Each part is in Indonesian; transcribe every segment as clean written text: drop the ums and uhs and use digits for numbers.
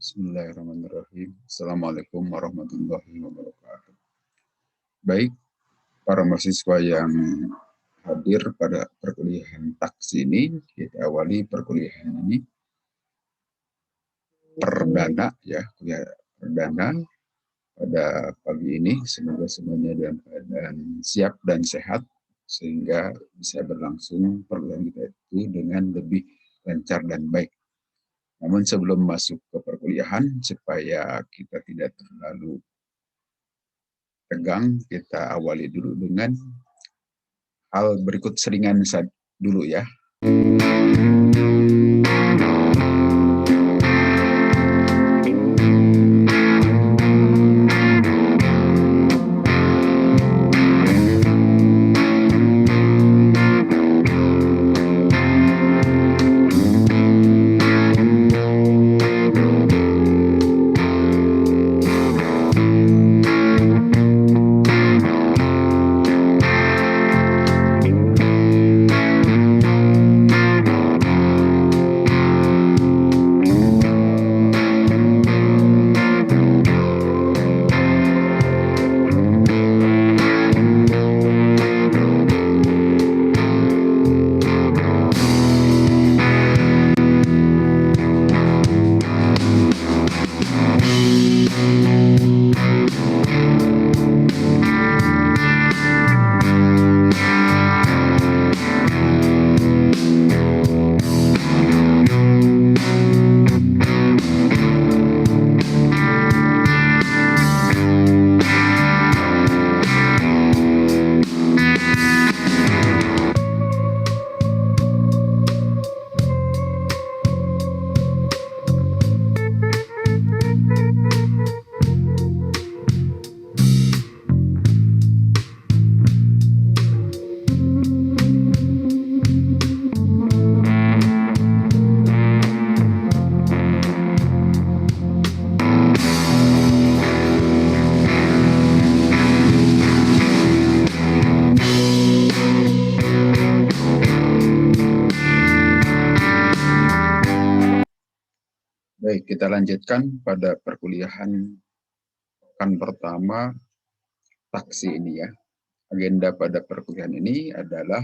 Bismillahirrahmanirrahim. Assalamualaikum warahmatullahi wabarakatuh. Baik, para mahasiswa yang hadir pada perkuliahan taksi ini, kita awali perkuliahan ini perdana ya, kuliah perdana pada pagi ini. Semoga semuanya dalam keadaan siap dan sehat sehingga bisa berlangsung perkuliahan kita itu dengan lebih lancar dan baik. Namun sebelum masuk ke perkuliahan, supaya kita tidak terlalu tegang, kita awali dulu dengan hal berikut seringan dulu ya. Baik, kita lanjutkan pada perkuliahan pekan pertama taksi ini ya. Agenda pada perkuliahan ini adalah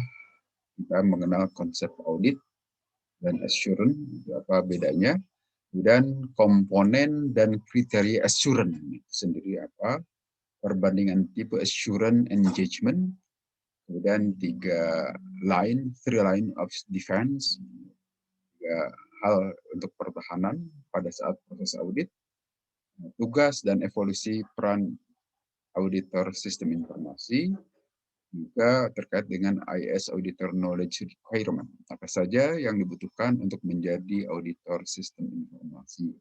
kita mengenal konsep audit dan assurance, apa bedanya, dan komponen dan kriteria assurance itu sendiri apa, perbandingan tipe assurance engagement, kemudian three line of defense, hal untuk pertahanan pada saat proses audit, tugas dan evolusi peran auditor sistem informasi, juga terkait dengan IS Auditor Knowledge Requirement. Apa saja yang dibutuhkan untuk menjadi auditor sistem informasi.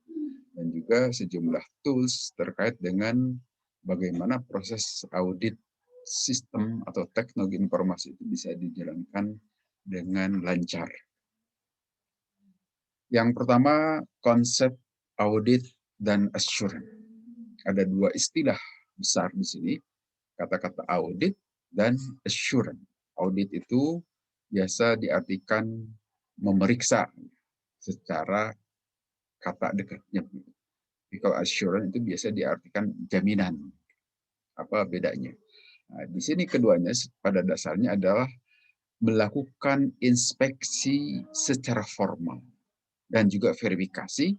Dan juga sejumlah tools terkait dengan bagaimana proses audit sistem atau teknologi informasi itu bisa dijalankan dengan lancar. Yang pertama, konsep audit dan assurance. Ada dua istilah besar di sini, kata-kata audit dan assurance. Audit itu biasa diartikan memeriksa secara kata dekatnya. Kalau assurance itu biasa diartikan jaminan. Apa bedanya? Nah, di sini keduanya pada dasarnya adalah melakukan inspeksi secara formal dan juga verifikasi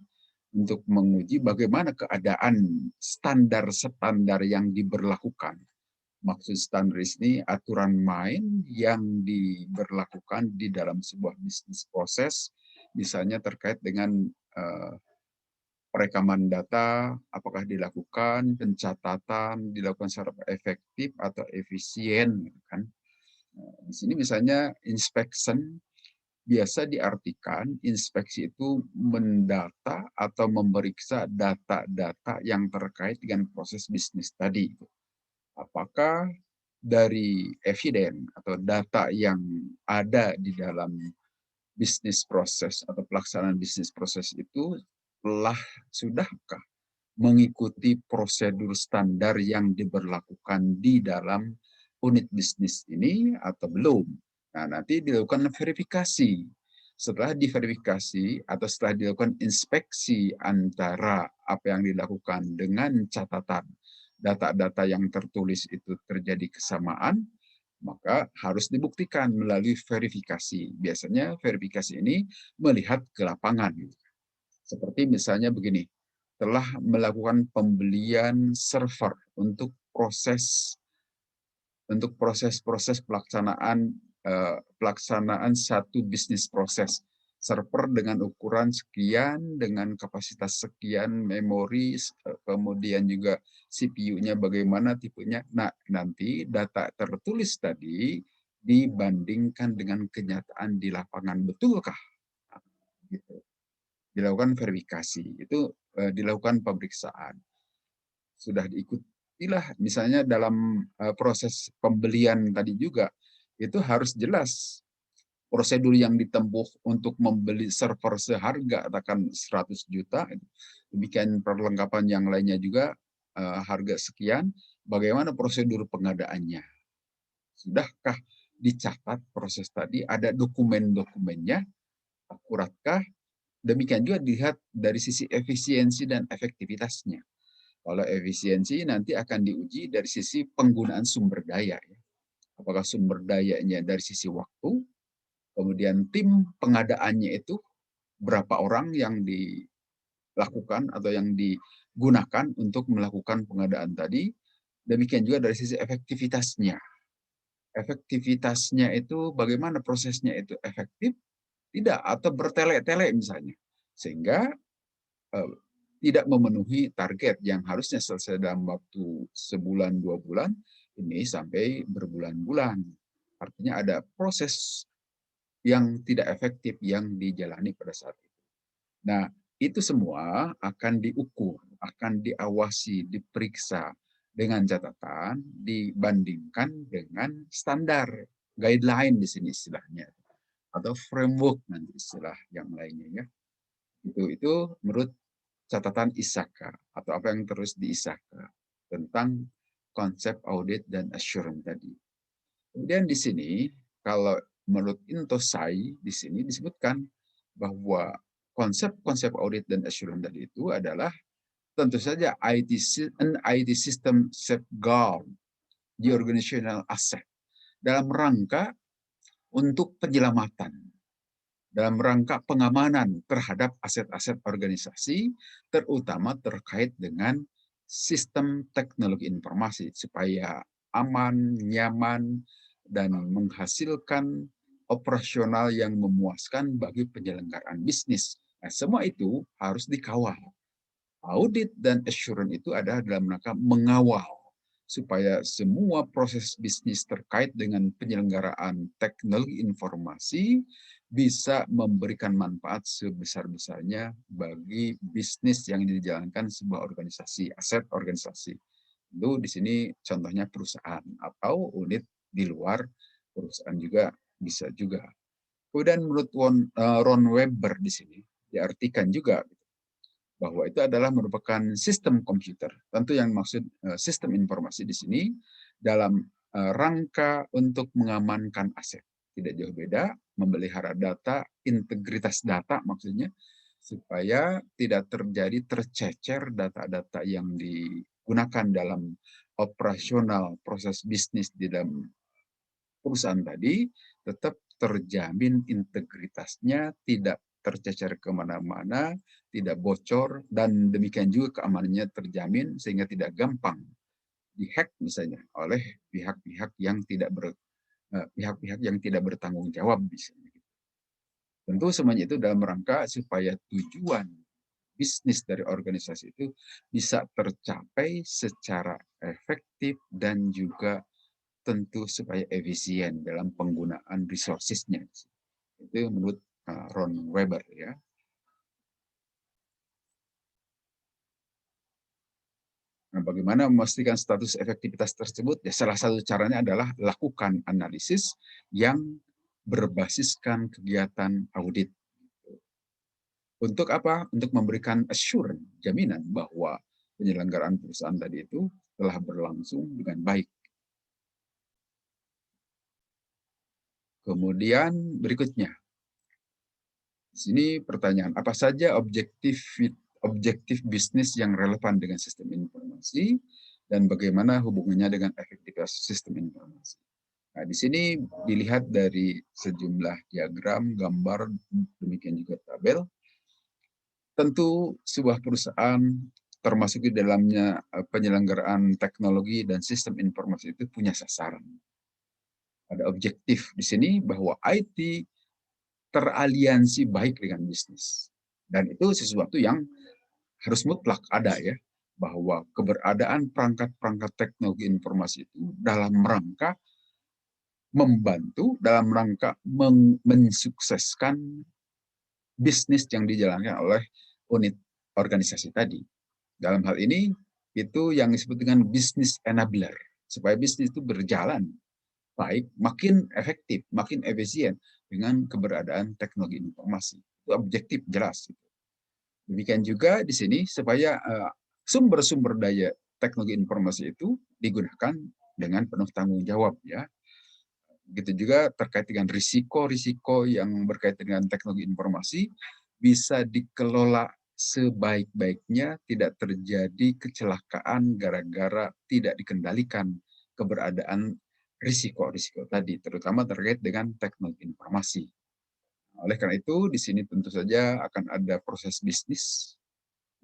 untuk menguji bagaimana keadaan standar-standar yang diberlakukan. Maksud standar ini aturan main yang diberlakukan di dalam sebuah bisnis proses, misalnya terkait dengan perekaman data, apakah dilakukan, pencatatan, dilakukan secara efektif atau efisien. Kan? Di sini misalnya inspection, biasa diartikan inspeksi itu mendata atau memeriksa data-data yang terkait dengan proses bisnis tadi. Apakah dari eviden atau data yang ada di dalam bisnis proses atau pelaksanaan bisnis proses itu sudahkah mengikuti prosedur standar yang diberlakukan di dalam unit bisnis ini atau belum. Nah, nanti dilakukan verifikasi Setelah diverifikasi atau setelah dilakukan inspeksi antara apa yang dilakukan dengan catatan data-data yang tertulis itu terjadi kesamaan, maka harus dibuktikan melalui verifikasi. Biasanya verifikasi ini melihat ke lapangan. Seperti misalnya begini, telah melakukan pembelian server untuk proses-proses pelaksanaan satu bisnis proses. Server dengan ukuran sekian, dengan kapasitas sekian, memori, kemudian juga CPU-nya bagaimana tipenya. Nah, nanti data tertulis tadi dibandingkan dengan kenyataan di lapangan. Betulkah? Nah, gitu. Dilakukan verifikasi, itu dilakukan pemeriksaan. Sudah diikutilah misalnya dalam proses pembelian tadi juga, itu harus jelas prosedur yang ditempuh untuk membeli server seharga katakan 100 juta, demikian perlengkapan yang lainnya juga harga sekian, bagaimana prosedur pengadaannya. Sudahkah dicatat proses tadi, ada dokumen-dokumennya, akuratkah? Demikian juga dilihat dari sisi efisiensi dan efektivitasnya. Kalau efisiensi nanti akan diuji dari sisi penggunaan sumber daya. Apakah sumber dayanya dari sisi waktu, kemudian tim pengadaannya itu berapa orang yang dilakukan atau yang digunakan untuk melakukan pengadaan tadi. Demikian juga dari sisi efektivitasnya. Efektivitasnya itu bagaimana prosesnya itu efektif, tidak, atau bertele-tele misalnya. Sehingga tidak memenuhi target yang harusnya selesai dalam waktu sebulan, 2 bulan, ini sampai berbulan-bulan. Artinya ada proses yang tidak efektif yang dijalani pada saat itu. Nah, itu semua akan diukur, akan diawasi, diperiksa dengan catatan, dibandingkan dengan standar, guideline di sini istilahnya, atau framework nanti istilah yang lainnya ya. Itu menurut catatan ISAKA atau apa yang terus di ISAKA tentang konsep audit dan assurance tadi. Kemudian di sini kalau menurut Intosai di sini disebutkan bahwa konsep-konsep audit dan assurance tadi itu adalah tentu saja IT system safeguard the organizational asset dalam rangka untuk penyelamatan, dalam rangka pengamanan terhadap aset-aset organisasi, terutama terkait dengan sistem teknologi informasi, supaya aman, nyaman, dan menghasilkan operasional yang memuaskan bagi penyelenggaraan bisnis. Nah, semua itu harus dikawal. Audit dan assurance itu adalah dalam rangka mengawal supaya semua proses bisnis terkait dengan penyelenggaraan teknologi informasi bisa memberikan manfaat sebesar-besarnya bagi bisnis yang dijalankan sebuah organisasi, aset organisasi. Itu di sini contohnya perusahaan atau unit di luar perusahaan juga bisa juga. Kemudian menurut Ron Weber di sini diartikan juga bahwa itu adalah merupakan sistem komputer. Tentu yang maksud sistem informasi di sini dalam rangka untuk mengamankan aset. Tidak jauh beda, memelihara data, integritas data maksudnya, supaya tidak terjadi tercecer data-data yang digunakan dalam operasional proses bisnis di dalam perusahaan tadi, tetap terjamin integritasnya, tidak tercecer kemana-mana, tidak bocor, dan demikian juga keamanannya terjamin sehingga tidak gampang dihack misalnya oleh pihak-pihak yang tidak bertanggung jawab misalnya. Tentu semuanya itu dalam rangka supaya tujuan bisnis dari organisasi itu bisa tercapai secara efektif dan juga tentu supaya efisien dalam penggunaan resources-nya. Itu menurut Ron Weber ya. Nah, bagaimana memastikan status efektivitas tersebut? Ya, salah satu caranya adalah lakukan analisis yang berbasiskan kegiatan audit. Untuk apa? Untuk memberikan assurance, jaminan bahwa penyelenggaraan perusahaan tadi itu telah berlangsung dengan baik. Kemudian berikutnya, Di sini pertanyaan, apa saja objektif bisnis yang relevan dengan sistem informasi dan bagaimana hubungannya dengan efektivitas sistem informasi. Nah, di sini dilihat dari sejumlah diagram, gambar, demikian juga tabel. Tentu sebuah perusahaan termasuk di dalamnya penyelenggaraan teknologi dan sistem informasi itu punya sasaran. Ada objektif di sini bahwa IT teraliansi baik dengan bisnis. Dan itu sesuatu yang harus mutlak ada ya, bahwa keberadaan perangkat-perangkat teknologi informasi itu dalam rangka membantu, dalam rangka mensukseskan bisnis yang dijalankan oleh unit organisasi tadi. Dalam hal ini, itu yang disebut dengan business enabler. Supaya bisnis itu berjalan baik, makin efektif, makin efisien dengan keberadaan teknologi informasi. Itu objektif jelas. Demikian juga di sini supaya sumber-sumber daya teknologi informasi itu digunakan dengan penuh tanggung jawab ya. Begitu juga terkait dengan risiko-risiko yang berkaitan dengan teknologi informasi bisa dikelola sebaik-baiknya, tidak terjadi kecelakaan gara-gara tidak dikendalikan keberadaan risiko-risiko tadi, terutama terkait dengan teknologi informasi. Oleh karena itu, di sini tentu saja akan ada proses bisnis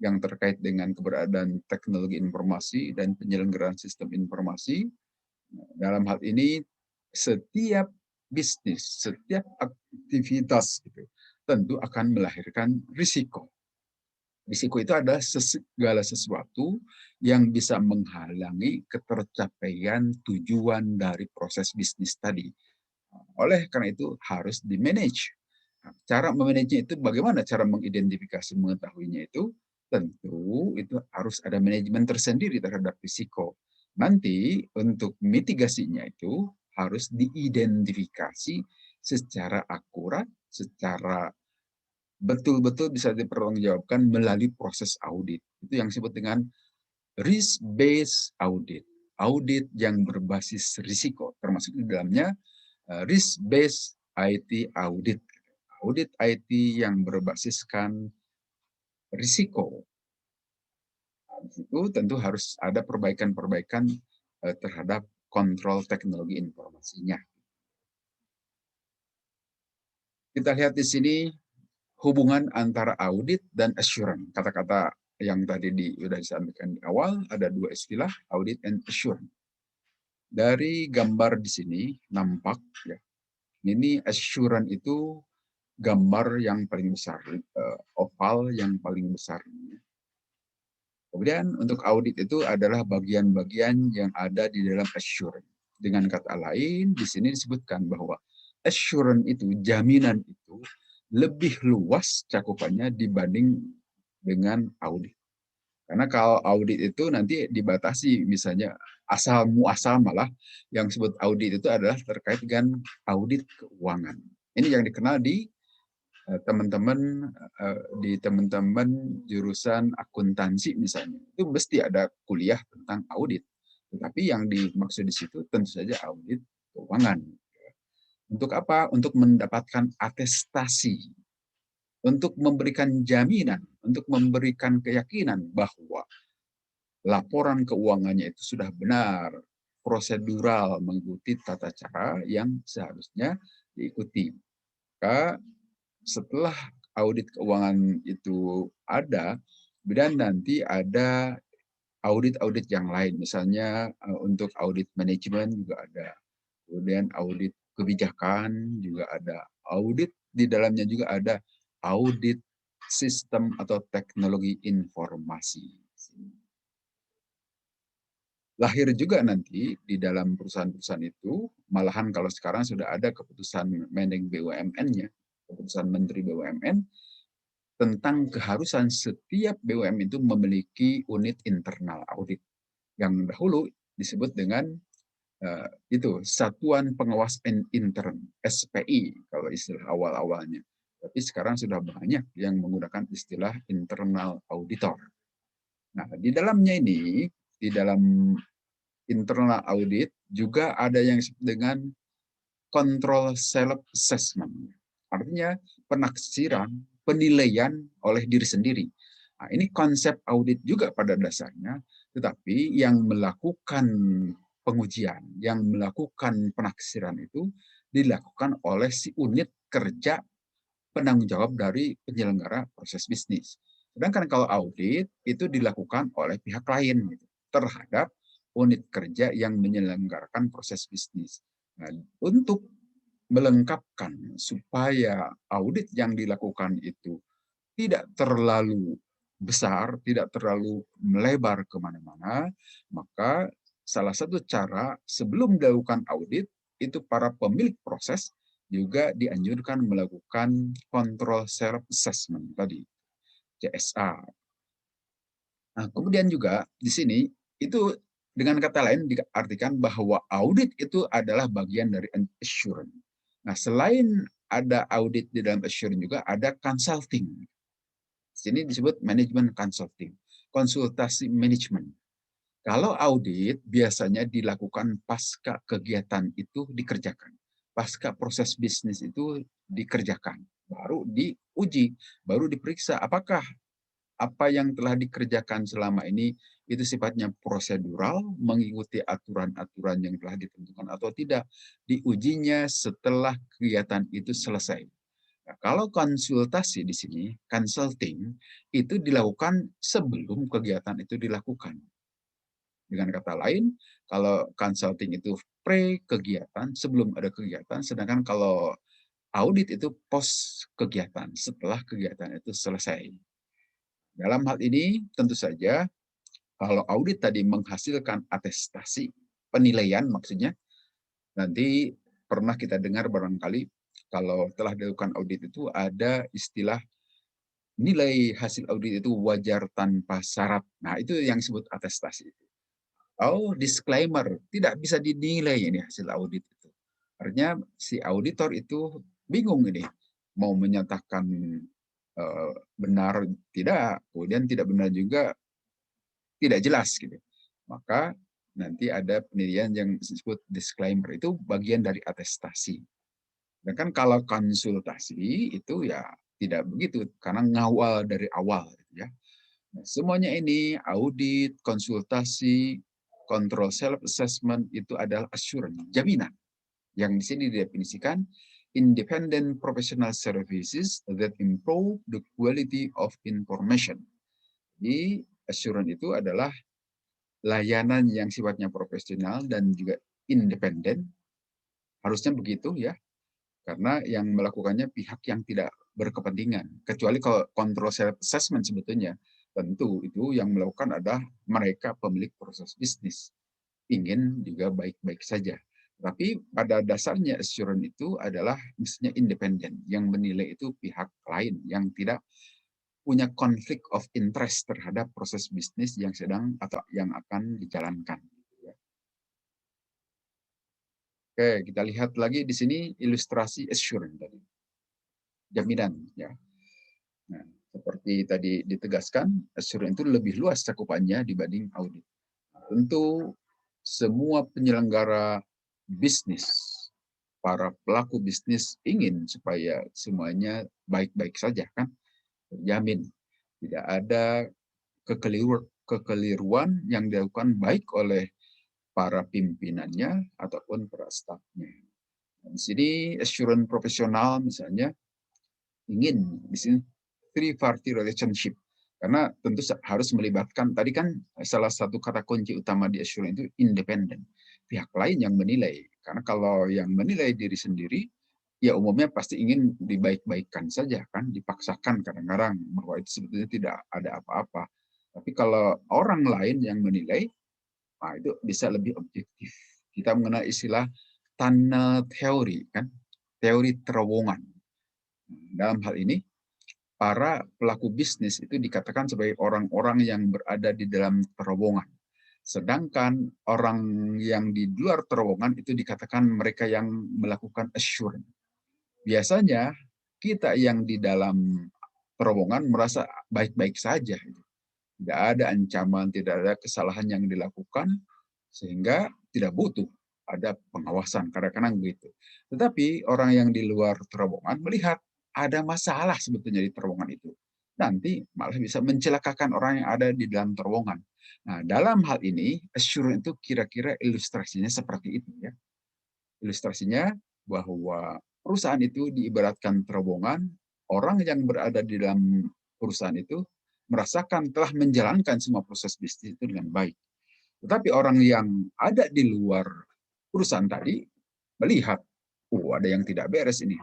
yang terkait dengan keberadaan teknologi informasi dan penyelenggaraan sistem informasi. Dalam hal ini, setiap bisnis, setiap aktivitas gitu, tentu akan melahirkan risiko. Risiko itu adalah segala sesuatu yang bisa menghalangi ketercapaian tujuan dari proses bisnis tadi. Oleh karena itu harus di-manage. Cara memanagenya itu bagaimana cara mengidentifikasi mengetahuinya itu? Tentu itu harus ada manajemen tersendiri terhadap risiko. Nanti untuk mitigasinya itu harus diidentifikasi secara akurat, secara betul-betul bisa dipertanggungjawabkan melalui proses audit. Itu yang disebut dengan risk-based audit. Audit yang berbasis risiko, termasuk di dalamnya risk-based IT audit. Audit IT yang berbasiskan risiko. Nah, di situ tentu harus ada perbaikan-perbaikan terhadap kontrol teknologi informasinya. Kita lihat di sini hubungan antara audit dan assurance. Kata-kata yang tadi sudah disampaikan di awal, ada dua istilah, audit and assurance. Dari gambar di sini nampak, ya, ini assurance itu gambar yang paling besar, oval yang paling besar. Kemudian untuk audit itu adalah bagian-bagian yang ada di dalam assurance. Dengan kata lain, di sini disebutkan bahwa assurance itu, jaminan itu, lebih luas cakupannya dibanding dengan audit. Karena kalau audit itu nanti dibatasi, misalnya asal muasal malah yang disebut audit itu adalah terkait dengan audit keuangan. Ini yang dikenal di teman-teman jurusan akuntansi misalnya. Itu mesti ada kuliah tentang audit. Tetapi yang dimaksud di situ tentu saja audit keuangan. Untuk apa? Untuk mendapatkan atestasi, untuk memberikan jaminan, untuk memberikan keyakinan bahwa laporan keuangannya itu sudah benar, prosedural, mengikuti tata cara yang seharusnya diikuti. Maka setelah audit keuangan itu ada, kemudian nanti ada audit-audit yang lain, misalnya untuk audit manajemen juga ada, kemudian audit kebijakan juga ada, audit di dalamnya juga ada audit sistem atau teknologi informasi. Lahir juga nanti di dalam perusahaan-perusahaan itu, malahan kalau sekarang sudah ada keputusan Mendag BUMN-nya, keputusan Menteri BUMN, tentang keharusan setiap BUMN itu memiliki unit internal audit. Yang dahulu disebut dengan itu Satuan Pengawas Intern, SPI kalau istilah awal-awalnya. Tapi sekarang sudah banyak yang menggunakan istilah internal auditor. Nah, di dalamnya ini, di dalam internal audit juga ada yang disebut dengan control self assessment. Artinya penaksiran, penilaian oleh diri sendiri. Nah, ini konsep audit juga pada dasarnya, tetapi yang melakukan pengujian, yang melakukan penaksiran itu dilakukan oleh si unit kerja penanggung jawab dari penyelenggara proses bisnis. Sedangkan kalau audit itu dilakukan oleh pihak lain gitu, terhadap unit kerja yang menyelenggarakan proses bisnis. Nah, untuk melengkapkan supaya audit yang dilakukan itu tidak terlalu besar, tidak terlalu melebar kemana-mana, maka salah satu cara sebelum dilakukan audit, itu para pemilik proses juga dianjurkan melakukan control self assessment tadi, CSA. Nah, kemudian juga di sini itu dengan kata lain diartikan bahwa audit itu adalah bagian dari assurance. Nah, selain ada audit di dalam assurance juga ada consulting. Di sini disebut manajemen consulting, konsultasi manajemen. Kalau audit biasanya dilakukan pasca kegiatan itu dikerjakan, pasca proses bisnis itu dikerjakan, baru diuji, baru diperiksa apakah apa yang telah dikerjakan selama ini itu sifatnya prosedural, mengikuti aturan-aturan yang telah ditentukan atau tidak. Diujinya setelah kegiatan itu selesai. Nah, kalau konsultasi di sini, consulting, itu dilakukan sebelum kegiatan itu dilakukan. Dengan kata lain, kalau consulting itu pre-kegiatan, sebelum ada kegiatan, sedangkan kalau audit itu post kegiatan, setelah kegiatan itu selesai. Dalam hal ini, tentu saja, kalau audit tadi menghasilkan atestasi, penilaian maksudnya, nanti pernah kita dengar barangkali, kalau telah dilakukan audit itu ada istilah nilai hasil audit itu wajar tanpa syarat. Nah, itu yang disebut atestasi. Oh, disclaimer, tidak bisa dinilai ini hasil audit itu. Artinya si auditor itu bingung ini, mau menyatakan benar tidak, kemudian tidak benar juga tidak jelas gitu. Maka nanti ada penilaian yang disebut disclaimer, itu bagian dari atestasi. Dan kan kalau konsultasi itu ya tidak begitu karena ngawal dari awal gitu ya. Nah, semuanya ini audit, konsultasi, control self assessment itu adalah assurance, jaminan yang di sini didefinisikan independent professional services that improve the quality of information. Jadi assurance itu adalah layanan yang sifatnya profesional dan juga independen, harusnya begitu ya, karena yang melakukannya pihak yang tidak berkepentingan. Kecuali kalau control self assessment sebetulnya, tentu itu yang melakukan adalah mereka pemilik proses bisnis. Ingin juga baik-baik saja. Tapi pada dasarnya assurance itu adalah misalnya independen, yang menilai itu pihak lain yang tidak punya konflik of interest terhadap proses bisnis yang sedang atau yang akan dijalankan. Oke, kita lihat lagi di sini ilustrasi assurance tadi. Jaminan ya. Nah, seperti tadi ditegaskan, assurance itu lebih luas cakupannya dibanding audit. Tentu semua penyelenggara bisnis, para pelaku bisnis ingin supaya semuanya baik-baik saja kan, terjamin. Tidak ada kekeliruan yang dilakukan baik oleh para pimpinannya ataupun para stafnya. Di sini assurance profesional misalnya ingin di sini three party relationship, karena tentu harus melibatkan, tadi kan salah satu kata kunci utama di assurance itu independen, pihak lain yang menilai. Karena kalau yang menilai diri sendiri ya umumnya pasti ingin dibaik-baikkan saja kan, dipaksakan kadang-kadang bahwa itu sebetulnya tidak ada apa-apa. Tapi kalau orang lain yang menilai, nah itu bisa lebih objektif. Kita mengenal istilah tunnel theory kan, teori terowongan. Dalam hal ini para pelaku bisnis itu dikatakan sebagai orang-orang yang berada di dalam terowongan. Sedangkan orang yang di luar terowongan itu dikatakan mereka yang melakukan assurance. Biasanya kita yang di dalam terowongan merasa baik-baik saja. Tidak ada ancaman, tidak ada kesalahan yang dilakukan, sehingga tidak butuh ada pengawasan, kadang-kadang begitu. Tetapi orang yang di luar terowongan melihat ada masalah sebetulnya di terowongan itu. Nanti malah bisa mencelakakan orang yang ada di dalam terowongan. Nah, dalam hal ini, assurance itu kira-kira ilustrasinya seperti itu ya. Ilustrasinya bahwa perusahaan itu diibaratkan terowongan, orang yang berada di dalam perusahaan itu merasakan telah menjalankan semua proses bisnis itu dengan baik. Tetapi orang yang ada di luar perusahaan tadi melihat, ada yang tidak beres ini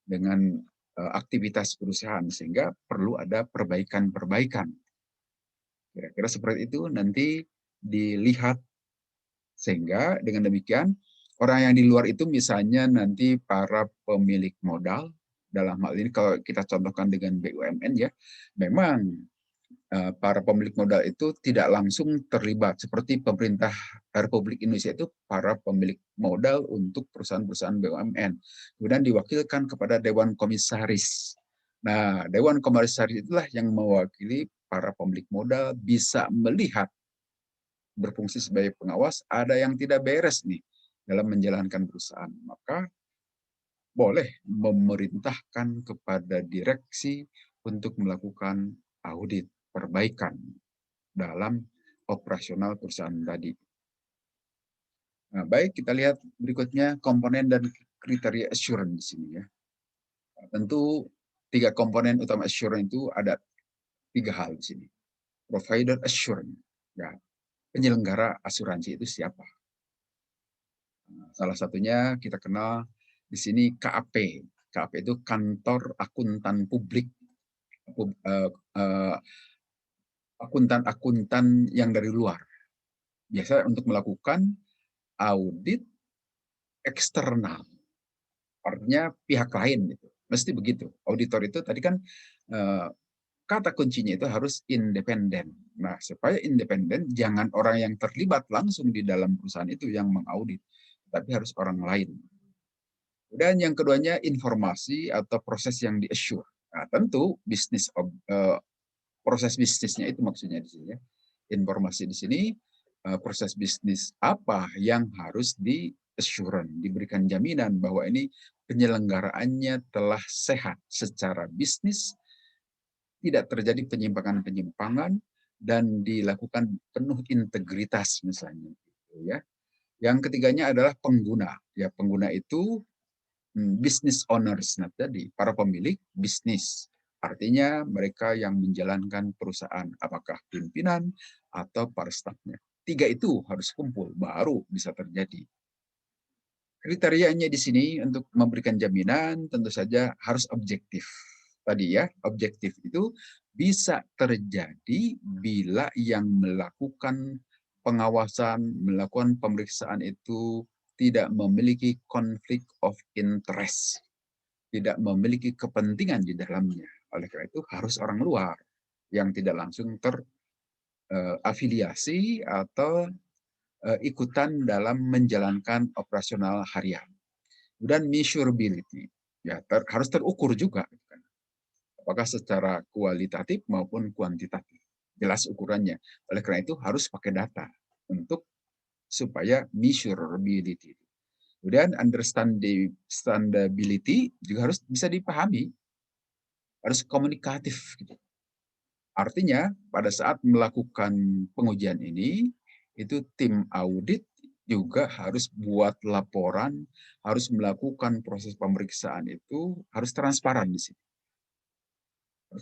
dengan aktivitas perusahaan, sehingga perlu ada perbaikan-perbaikan. Kira-kira seperti itu nanti dilihat, sehingga dengan demikian orang yang di luar itu misalnya nanti para pemilik modal, dalam hal ini kalau kita contohkan dengan BUMN ya, memang para pemilik modal itu tidak langsung terlibat seperti pemerintah Republik Indonesia itu para pemilik modal untuk perusahaan-perusahaan BUMN. Kemudian diwakilkan kepada Dewan Komisaris. Nah, Dewan Komisaris itulah yang mewakili para pemilik modal bisa melihat, berfungsi sebagai pengawas, ada yang tidak beres nih dalam menjalankan perusahaan. Maka boleh memerintahkan kepada direksi untuk melakukan audit perbaikan dalam operasional perusahaan tadi. Nah, baik, kita lihat berikutnya komponen dan kriteria assurance di sini ya. Tentu 3 komponen utama assurance itu ada 3 hal di sini. Provider assurance, ya, penyelenggara asuransi itu siapa? Salah satunya kita kenal di sini KAP. KAP itu Kantor Akuntan Publik. Akuntan-akuntan yang dari luar. Biasa untuk melakukan audit eksternal. Artinya pihak lain gitu. Mesti begitu. Auditor itu tadi kan kata kuncinya itu harus independen. Nah, supaya independen, jangan orang yang terlibat langsung di dalam perusahaan itu yang mengaudit, tapi harus orang lain. Dan yang keduanya informasi atau proses yang di-assure. Nah, tentu proses bisnisnya itu maksudnya di sini ya. Informasi di sini proses bisnis apa yang harus di-assure, diberikan jaminan bahwa ini penyelenggaraannya telah sehat secara bisnis, tidak terjadi penyimpangan-penyimpangan, dan dilakukan penuh integritas misalnya. Ya. Yang ketiganya adalah pengguna. Ya, pengguna itu business owners, nah tadi para pemilik bisnis, artinya mereka yang menjalankan perusahaan, apakah pimpinan atau para stafnya. 3 itu harus kumpul baru bisa terjadi. Kriterianya di sini untuk memberikan jaminan tentu saja harus objektif. Tadi ya, objektif itu bisa terjadi bila yang melakukan pengawasan, melakukan pemeriksaan itu tidak memiliki konflik of interest, tidak memiliki kepentingan di dalamnya. Oleh karena itu harus orang luar yang tidak langsung terafiliasi atau ikutan dalam menjalankan operasional harian. Dan measurability, ya harus terukur juga, apakah secara kualitatif maupun kuantitatif, jelas ukurannya. Oleh karena itu harus pakai data untuk supaya measurability. Kemudian understandability juga harus bisa dipahami, harus komunikatif. Artinya pada saat melakukan pengujian ini, itu tim audit juga harus buat laporan, harus melakukan proses pemeriksaan itu harus transparan di sini.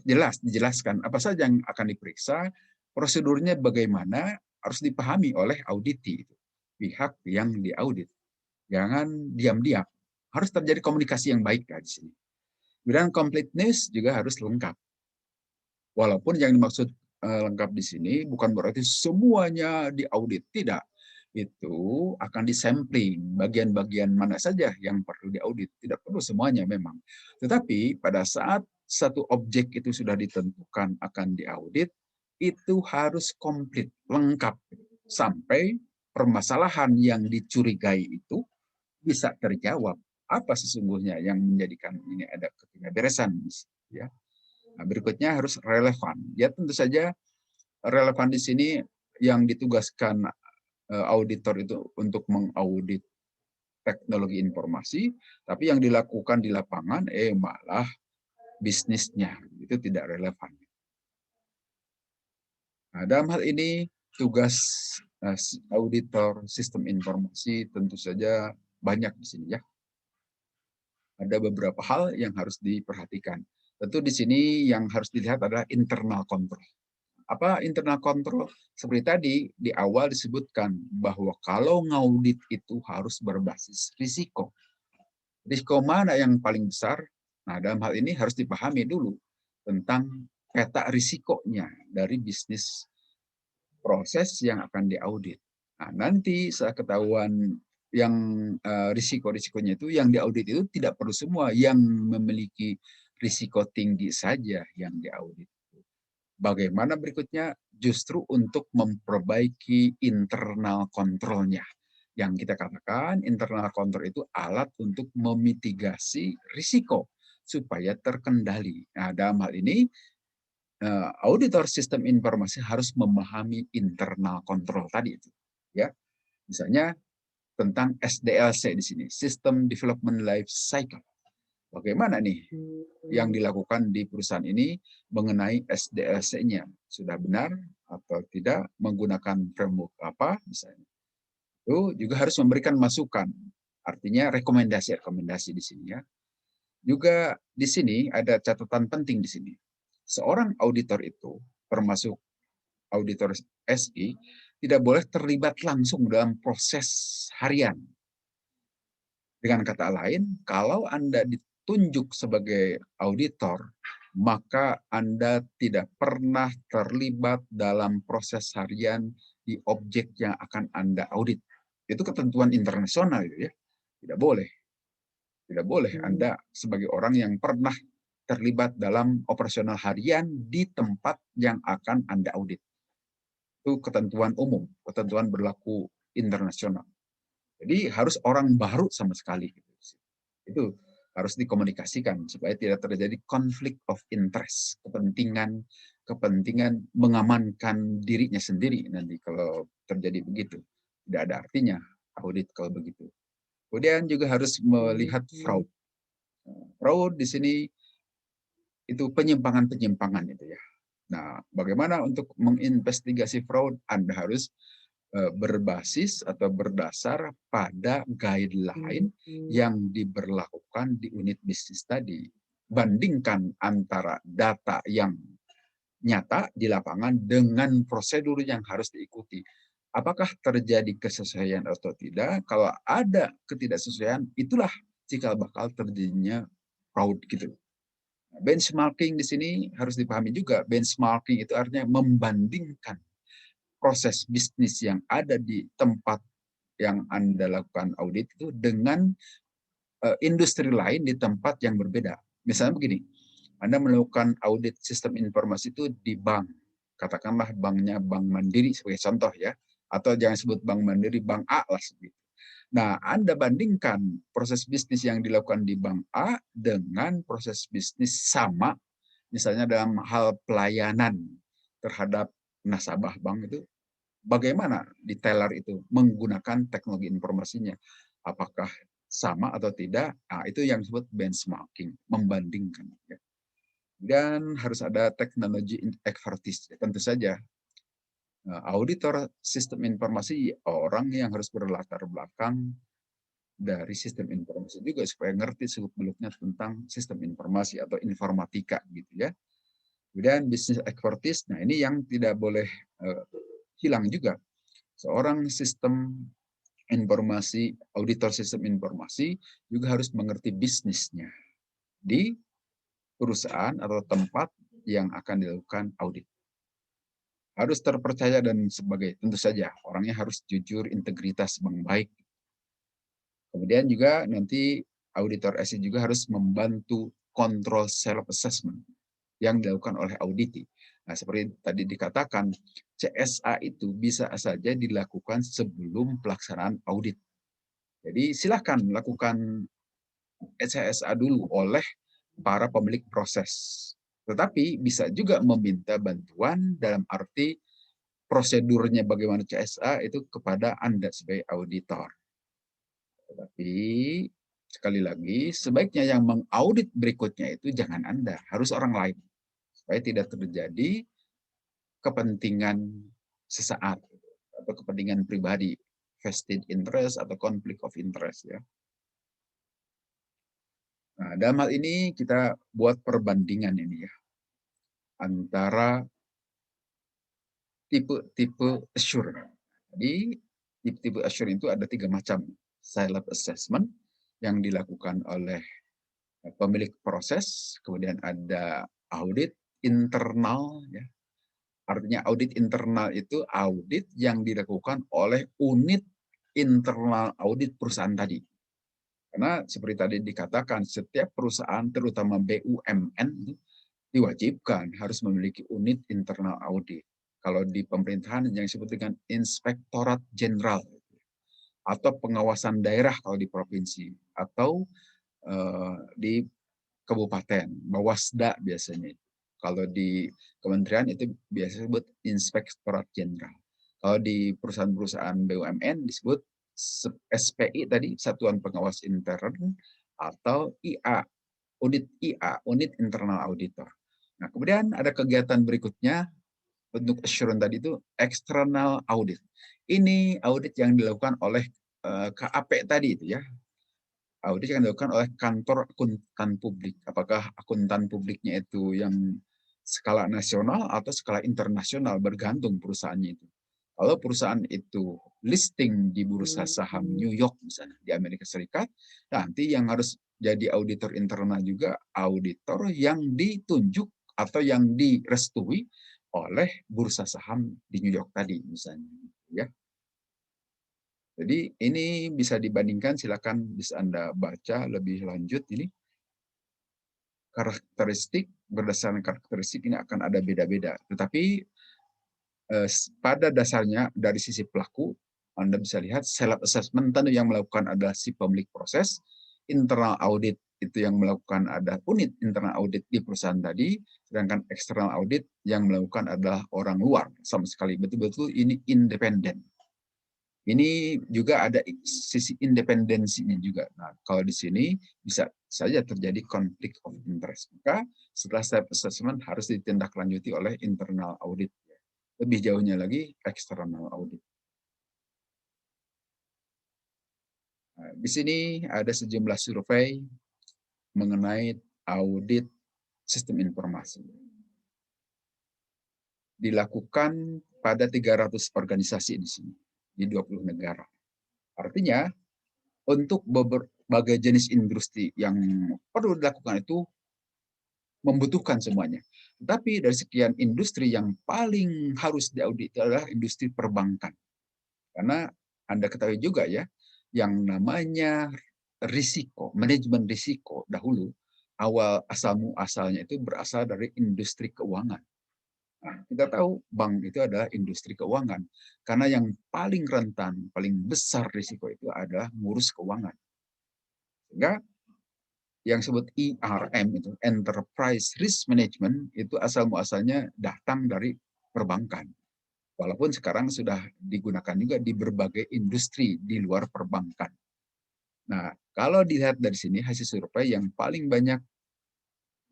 Jelas, dijelaskan apa saja yang akan diperiksa, prosedurnya bagaimana, harus dipahami oleh auditi, pihak yang diaudit. Jangan diam-diam, harus terjadi komunikasi yang baik di sini. Kemudian completeness juga harus lengkap. Walaupun yang dimaksud lengkap di sini bukan berarti semuanya diaudit, tidak. Itu akan disampling bagian-bagian mana saja yang perlu diaudit, tidak perlu semuanya memang. Tetapi pada saat satu objek itu sudah ditentukan akan diaudit, itu harus komplit, lengkap, sampai permasalahan yang dicurigai itu bisa terjawab. Apa sesungguhnya yang menjadikan ini ada ketidakberesan, ya. Nah, berikutnya harus relevan. Ya tentu saja relevan di sini yang ditugaskan auditor itu untuk mengaudit teknologi informasi, tapi yang dilakukan di lapangan malah bisnisnya itu tidak relevan. Nah, dalam hal ini tugas auditor sistem informasi tentu saja banyak di sini ya. Ada beberapa hal yang harus diperhatikan. Tentu di sini yang harus dilihat adalah internal control. Apa internal control? Seperti tadi di awal disebutkan bahwa kalau ngaudit itu harus berbasis risiko. Risiko mana yang paling besar? Nah, dalam hal ini harus dipahami dulu tentang peta risikonya dari bisnis proses yang akan diaudit. Nah, nanti setelah ketahuan yang risiko-risikonya itu, yang diaudit itu tidak perlu semua yang memiliki risiko tinggi saja yang diaudit. Bagaimana berikutnya? Justru untuk memperbaiki internal kontrolnya. Yang kita katakan internal control itu alat untuk memitigasi risiko supaya terkendali. Nah, dalam hal ini auditor sistem informasi harus memahami internal control tadi itu, ya. Misalnya tentang SDLC di sini, System Development Life Cycle. Bagaimana nih yang dilakukan di perusahaan ini mengenai SDLC-nya? Sudah benar atau tidak? Menggunakan framework apa misalnya? Itu juga harus memberikan masukan. Artinya rekomendasi-rekomendasi di sini ya. Juga di sini ada catatan penting di sini. Seorang auditor itu, termasuk auditor SI, tidak boleh terlibat langsung dalam proses harian. Dengan kata lain, kalau Anda ditunjuk sebagai auditor, maka Anda tidak pernah terlibat dalam proses harian di objek yang akan Anda audit. Itu ketentuan internasional ya. Tidak boleh. Tidak boleh Anda sebagai orang yang pernah terlibat dalam operasional harian di tempat yang akan Anda audit. Itu ketentuan umum, ketentuan berlaku internasional. Jadi harus orang baru sama sekali. Itu harus dikomunikasikan supaya tidak terjadi konflik of interest, kepentingan mengamankan dirinya sendiri nanti kalau terjadi begitu. Tidak ada artinya audit kalau begitu. Kemudian juga harus melihat fraud. Fraud di sini itu penyimpangan-penyimpangan itu ya. Nah, bagaimana untuk menginvestigasi fraud? Anda harus berbasis atau berdasar pada guideline yang diberlakukan di unit bisnis tadi. Bandingkan antara data yang nyata di lapangan dengan prosedur yang harus diikuti. Apakah terjadi kesesuaian atau tidak? Kalau ada ketidaksesuaian, itulah cikal bakal terjadinya fraud gitu. Benchmarking di sini harus dipahami juga. Benchmarking itu artinya membandingkan proses bisnis yang ada di tempat yang Anda lakukan audit itu dengan industri lain di tempat yang berbeda. Misalnya begini, Anda melakukan audit sistem informasi itu di bank. Katakanlah banknya Bank Mandiri sebagai contoh ya. Atau jangan sebut Bank Mandiri, Bank A lah. Nah, Anda bandingkan proses bisnis yang dilakukan di Bank A dengan proses bisnis sama, misalnya dalam hal pelayanan terhadap nasabah bank itu, bagaimana detailer itu menggunakan teknologi informasinya. Apakah sama atau tidak? Nah, itu yang disebut benchmarking, membandingkan. Ya. Dan harus ada teknologi expertise, tentu saja. Auditor sistem informasi orang yang harus berlatar belakang dari sistem informasi juga supaya ngerti seluk-beluknya tentang sistem informasi atau informatika gitu ya. Kemudian bisnis expertise, nah ini yang tidak boleh hilang juga. Seorang sistem informasi, auditor sistem informasi juga harus mengerti bisnisnya di perusahaan atau tempat yang akan dilakukan audit. Harus terpercaya dan sebagai tentu saja orangnya harus jujur, integritas, baik. Kemudian juga nanti auditor SI juga harus membantu kontrol self assessment yang dilakukan oleh auditi. Nah, seperti tadi dikatakan, CSA itu bisa saja dilakukan sebelum pelaksanaan audit. Jadi silakan lakukan CSA dulu oleh para pemilik proses. Tetapi bisa juga meminta bantuan dalam arti prosedurnya bagaimana CSA itu kepada Anda sebagai auditor. Tetapi sekali lagi, sebaiknya yang mengaudit berikutnya itu jangan Anda, harus orang lain. Supaya tidak terjadi kepentingan sesaat atau kepentingan pribadi, vested interest atau conflict of interest ya. Nah, dalam hal ini kita buat perbandingan ini ya antara tipe-tipe assure. Jadi tipe-tipe assure itu ada 3 macam. Silo assessment yang dilakukan oleh pemilik proses, kemudian ada audit internal ya. Artinya audit internal itu audit yang dilakukan oleh unit internal audit perusahaan tadi. Karena seperti tadi dikatakan, setiap perusahaan terutama BUMN diwajibkan harus memiliki unit internal audit. Kalau di pemerintahan yang disebut dengan Inspektorat Jenderal atau pengawasan daerah kalau di provinsi atau di kabupaten, Bawasda biasanya. Kalau di kementerian itu biasanya disebut Inspektorat Jenderal. Kalau di perusahaan-perusahaan BUMN disebut SPI tadi, Satuan Pengawas Intern, atau IA, Unit Internal Auditor. Nah, kemudian ada kegiatan berikutnya untuk assurance tadi itu external audit. Ini audit yang dilakukan oleh KAP tadi itu ya. Audit yang dilakukan oleh kantor akuntan publik. Apakah akuntan publiknya itu yang skala nasional atau skala internasional, bergantung perusahaannya itu. Kalau perusahaan itu listing di bursa saham New York misalnya di Amerika Serikat, nanti yang harus jadi auditor internal juga auditor yang ditunjuk atau yang direstui oleh bursa saham di New York tadi misalnya ya. Jadi ini bisa dibandingkan, silakan bisa Anda baca lebih lanjut ini. Karakteristik, berdasarkan karakteristik ini akan ada beda-beda. Tetapi pada dasarnya dari sisi pelaku, Anda bisa lihat self assessment tentu yang melakukan adalah si pemilik proses, internal audit itu yang melakukan ada unit internal audit di perusahaan tadi, sedangkan external audit yang melakukan adalah orang luar sama sekali. Betul-betul ini independen. Ini juga ada sisi independensinya juga. Nah, kalau di sini bisa saja terjadi konflik of interest. Maka setelah self assessment harus ditindaklanjuti oleh internal audit. Lebih jauhnya lagi external audit. Nah, di sini ada sejumlah survei mengenai audit sistem informasi. Dilakukan pada 300 organisasi di sini, di 20 negara. Artinya, untuk berbagai jenis industri yang perlu dilakukan itu membutuhkan semuanya. Tetapi dari sekian industri yang paling harus diaudit adalah industri perbankan. Karena Anda ketahui juga ya, yang namanya risiko, manajemen risiko dahulu, awal asalnya itu berasal dari industri keuangan. Nah, kita tahu bank itu adalah industri keuangan. Karena yang paling rentan, paling besar risiko itu adalah ngurus keuangan. Sehingga yang disebut ERM itu Enterprise Risk Management itu asal muasalnya datang dari perbankan. Walaupun sekarang sudah digunakan juga di berbagai industri di luar perbankan. Nah, kalau dilihat dari sini hasil survei yang paling banyak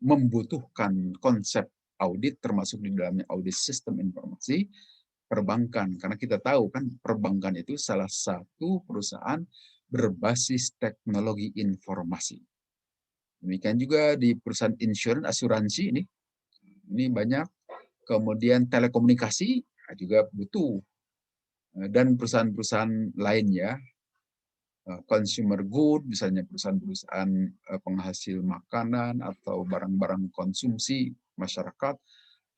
membutuhkan konsep audit termasuk di dalamnya audit sistem informasi perbankan, karena kita tahu kan perbankan itu salah satu perusahaan berbasis teknologi informasi. Demikian juga di perusahaan insurance, asuransi ini banyak. Kemudian telekomunikasi juga butuh. Dan perusahaan-perusahaan lainnya, consumer good, misalnya perusahaan-perusahaan penghasil makanan atau barang-barang konsumsi masyarakat,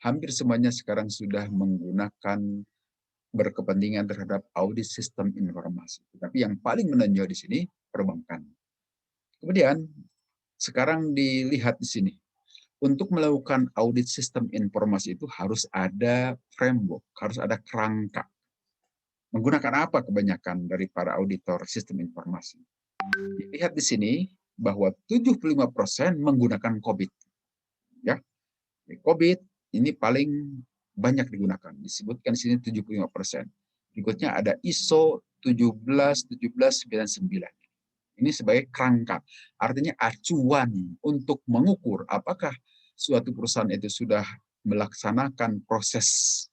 hampir semuanya sekarang sudah menggunakan berkepentingan terhadap audit sistem informasi. Tapi yang paling menonjol di sini perbankan. Kemudian sekarang dilihat di sini. Untuk melakukan audit sistem informasi itu harus ada framework, harus ada kerangka. Menggunakan apa kebanyakan dari para auditor sistem informasi? Lihat di sini bahwa 75% menggunakan COBIT. Ya, COBIT ini paling banyak digunakan. Disebutkan di sini 75%. Berikutnya ada ISO 17179. Ini sebagai kerangka, artinya acuan untuk mengukur apakah suatu perusahaan itu sudah melaksanakan proses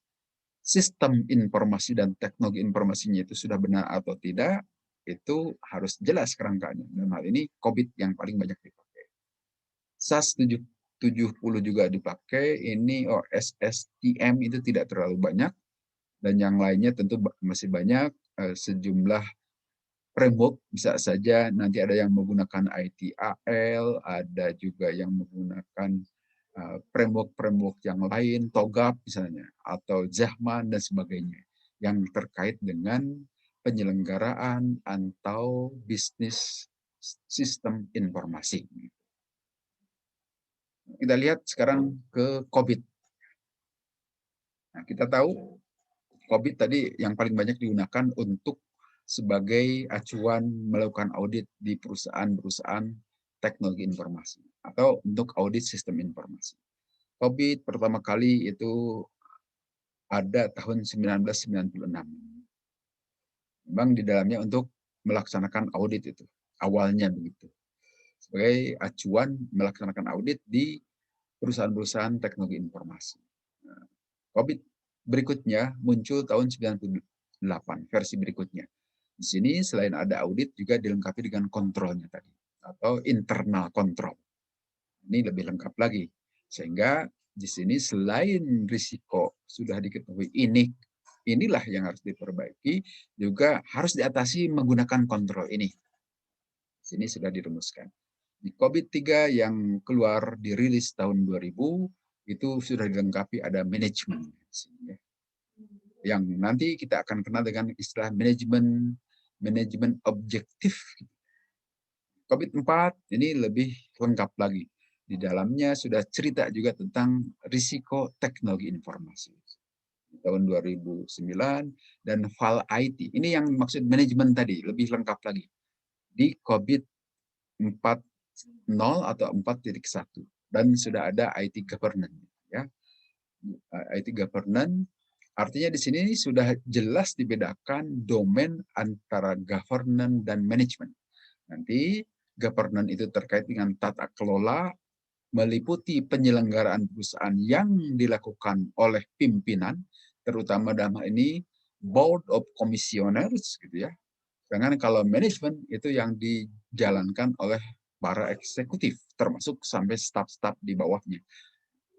sistem informasi dan teknologi informasinya itu sudah benar atau tidak, itu harus jelas kerangkanya. Dalam hal ini COVID yang paling banyak dipakai. SAS 70 juga dipakai, ini SSTM itu tidak terlalu banyak, dan yang lainnya tentu masih banyak. Sejumlah framework bisa saja nanti ada yang menggunakan ITAL, ada juga yang menggunakan framework yang lain, TOGAP misalnya, atau Zahman dan sebagainya, yang terkait dengan penyelenggaraan atau bisnis sistem informasi. Kita lihat sekarang ke COVID. Nah, kita tahu COVID tadi yang paling banyak digunakan untuk sebagai acuan melakukan audit di perusahaan-perusahaan teknologi informasi atau untuk audit sistem informasi. COVID pertama kali itu ada tahun 1996. Memang di dalamnya untuk melaksanakan audit itu. Awalnya begitu. Sebagai acuan melaksanakan audit di perusahaan-perusahaan teknologi informasi. COVID berikutnya muncul tahun 98, versi berikutnya. Di sini selain ada audit juga dilengkapi dengan kontrolnya tadi, atau internal control. Ini lebih lengkap lagi. Sehingga di sini selain risiko sudah diketahui inilah yang harus diperbaiki, juga harus diatasi menggunakan kontrol ini. Di sini sudah dirumuskan. Di COVID-3 yang keluar dirilis tahun 2000, itu sudah dilengkapi ada manajemen. Yang nanti kita akan kenal dengan istilah manajemen objektif. COVID-4 ini lebih lengkap lagi. Di dalamnya sudah cerita juga tentang risiko teknologi informasi. Tahun 2009 dan FAL IT. Ini yang maksud manajemen tadi, lebih lengkap lagi. Di COVID 4.0 atau 4.1. Dan sudah ada IT governance. Ya. IT governance artinya di sini sudah jelas dibedakan domain antara governance dan manajemen. Nanti governance itu terkait dengan tata kelola, meliputi penyelenggaraan perusahaan yang dilakukan oleh pimpinan, terutama dalam hal ini board of commissioners, gitu ya. Sedangkan kalau manajemen itu yang dijalankan oleh para eksekutif, termasuk sampai staf-staf di bawahnya.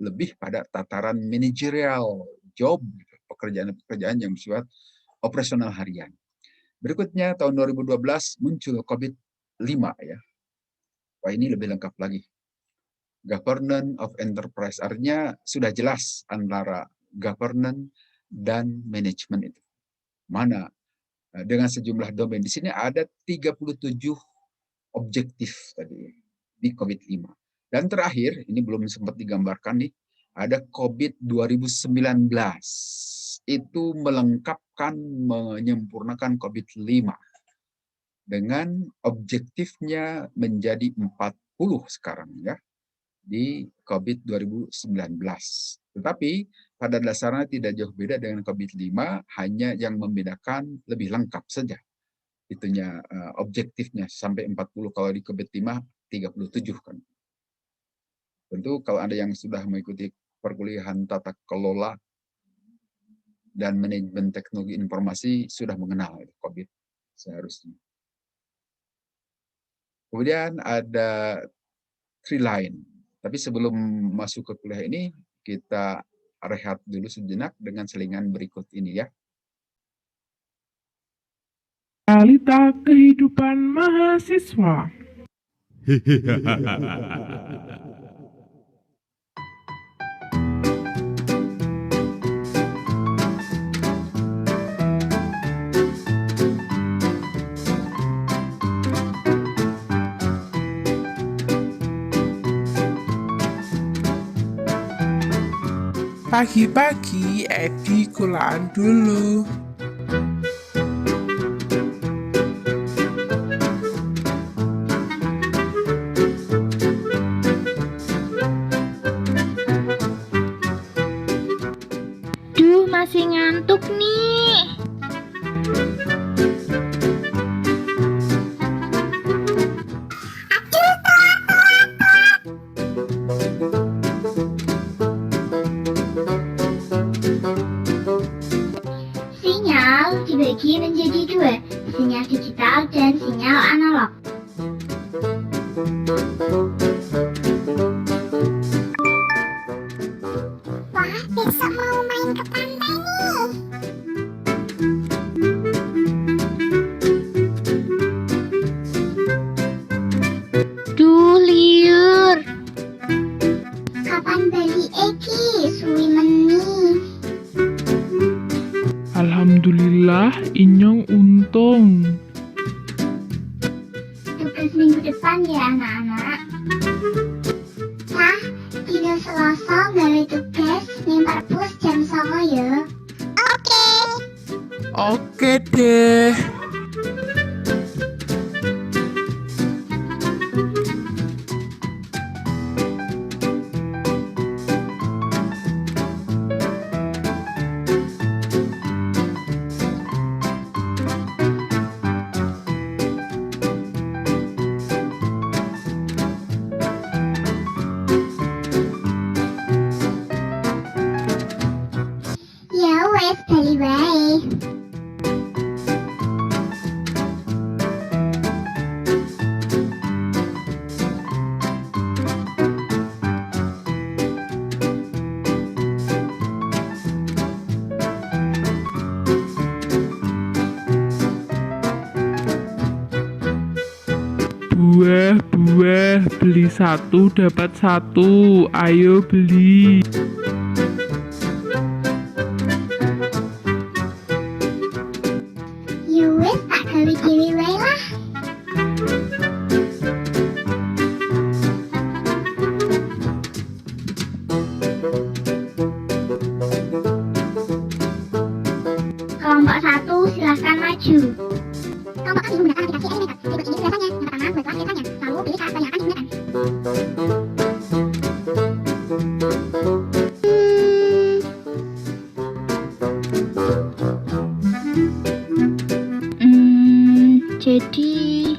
Lebih pada tataran manajerial job, pekerjaan-pekerjaan yang bersifat operasional harian. Berikutnya tahun 2012 muncul COVID-5 ya. Wah, ini lebih lengkap lagi. Governance of enterprise, artinya sudah jelas antara governance dan manajemen itu. Mana dengan sejumlah domain. Di sini ada 37 objektif tadi di COVID-5. Dan terakhir, ini belum sempat digambarkan nih, ada COVID 2019. Itu melengkapkan, menyempurnakan COVID-5. Dengan objektifnya menjadi 40 sekarang ya, di COVID 2019. Tetapi pada dasarnya tidak jauh beda dengan COVID-5, hanya yang membedakan lebih lengkap saja. Itunya objektifnya sampai 40, kalau di COVID-5 37 kan. Tentu kalau ada yang sudah mengikuti perkuliahan tata kelola dan manajemen teknologi informasi sudah mengenal COVID seharusnya. Kemudian ada tree line. Tapi sebelum masuk ke kuliah ini, kita rehat dulu sejenak dengan selingan berikut ini ya. Realita kehidupan mahasiswa. Pagi-pagi Edi kulaan dulu. Duh, masih ngantuk nih. Sinyal dibagi menjadi dua, sinyal digital dan sinyal analog. Wah, besok mau main ke pantai nih. Duh, liur. Kapan beli Eki, suwi meni. Alhamdulillah, Inyong untung. Tugas minggu depan ya anak-anak. Nah, dino Selasa gawe tugas ning perpus jam 09.00 ya. Oke. Oke deh. Ya wes, bali wae. Buah, beli satu dapat satu. Ayo beli. Ya wes, tak gawe dhewe wae lah. Kelompok 1 silahkan maju. Kelompok kami menggunakan aplikasi Animator. Berikut ini penjelasannya. Yang pertama, buatlah letranya. Lalu pilih kata yang akan digunakan. Jadi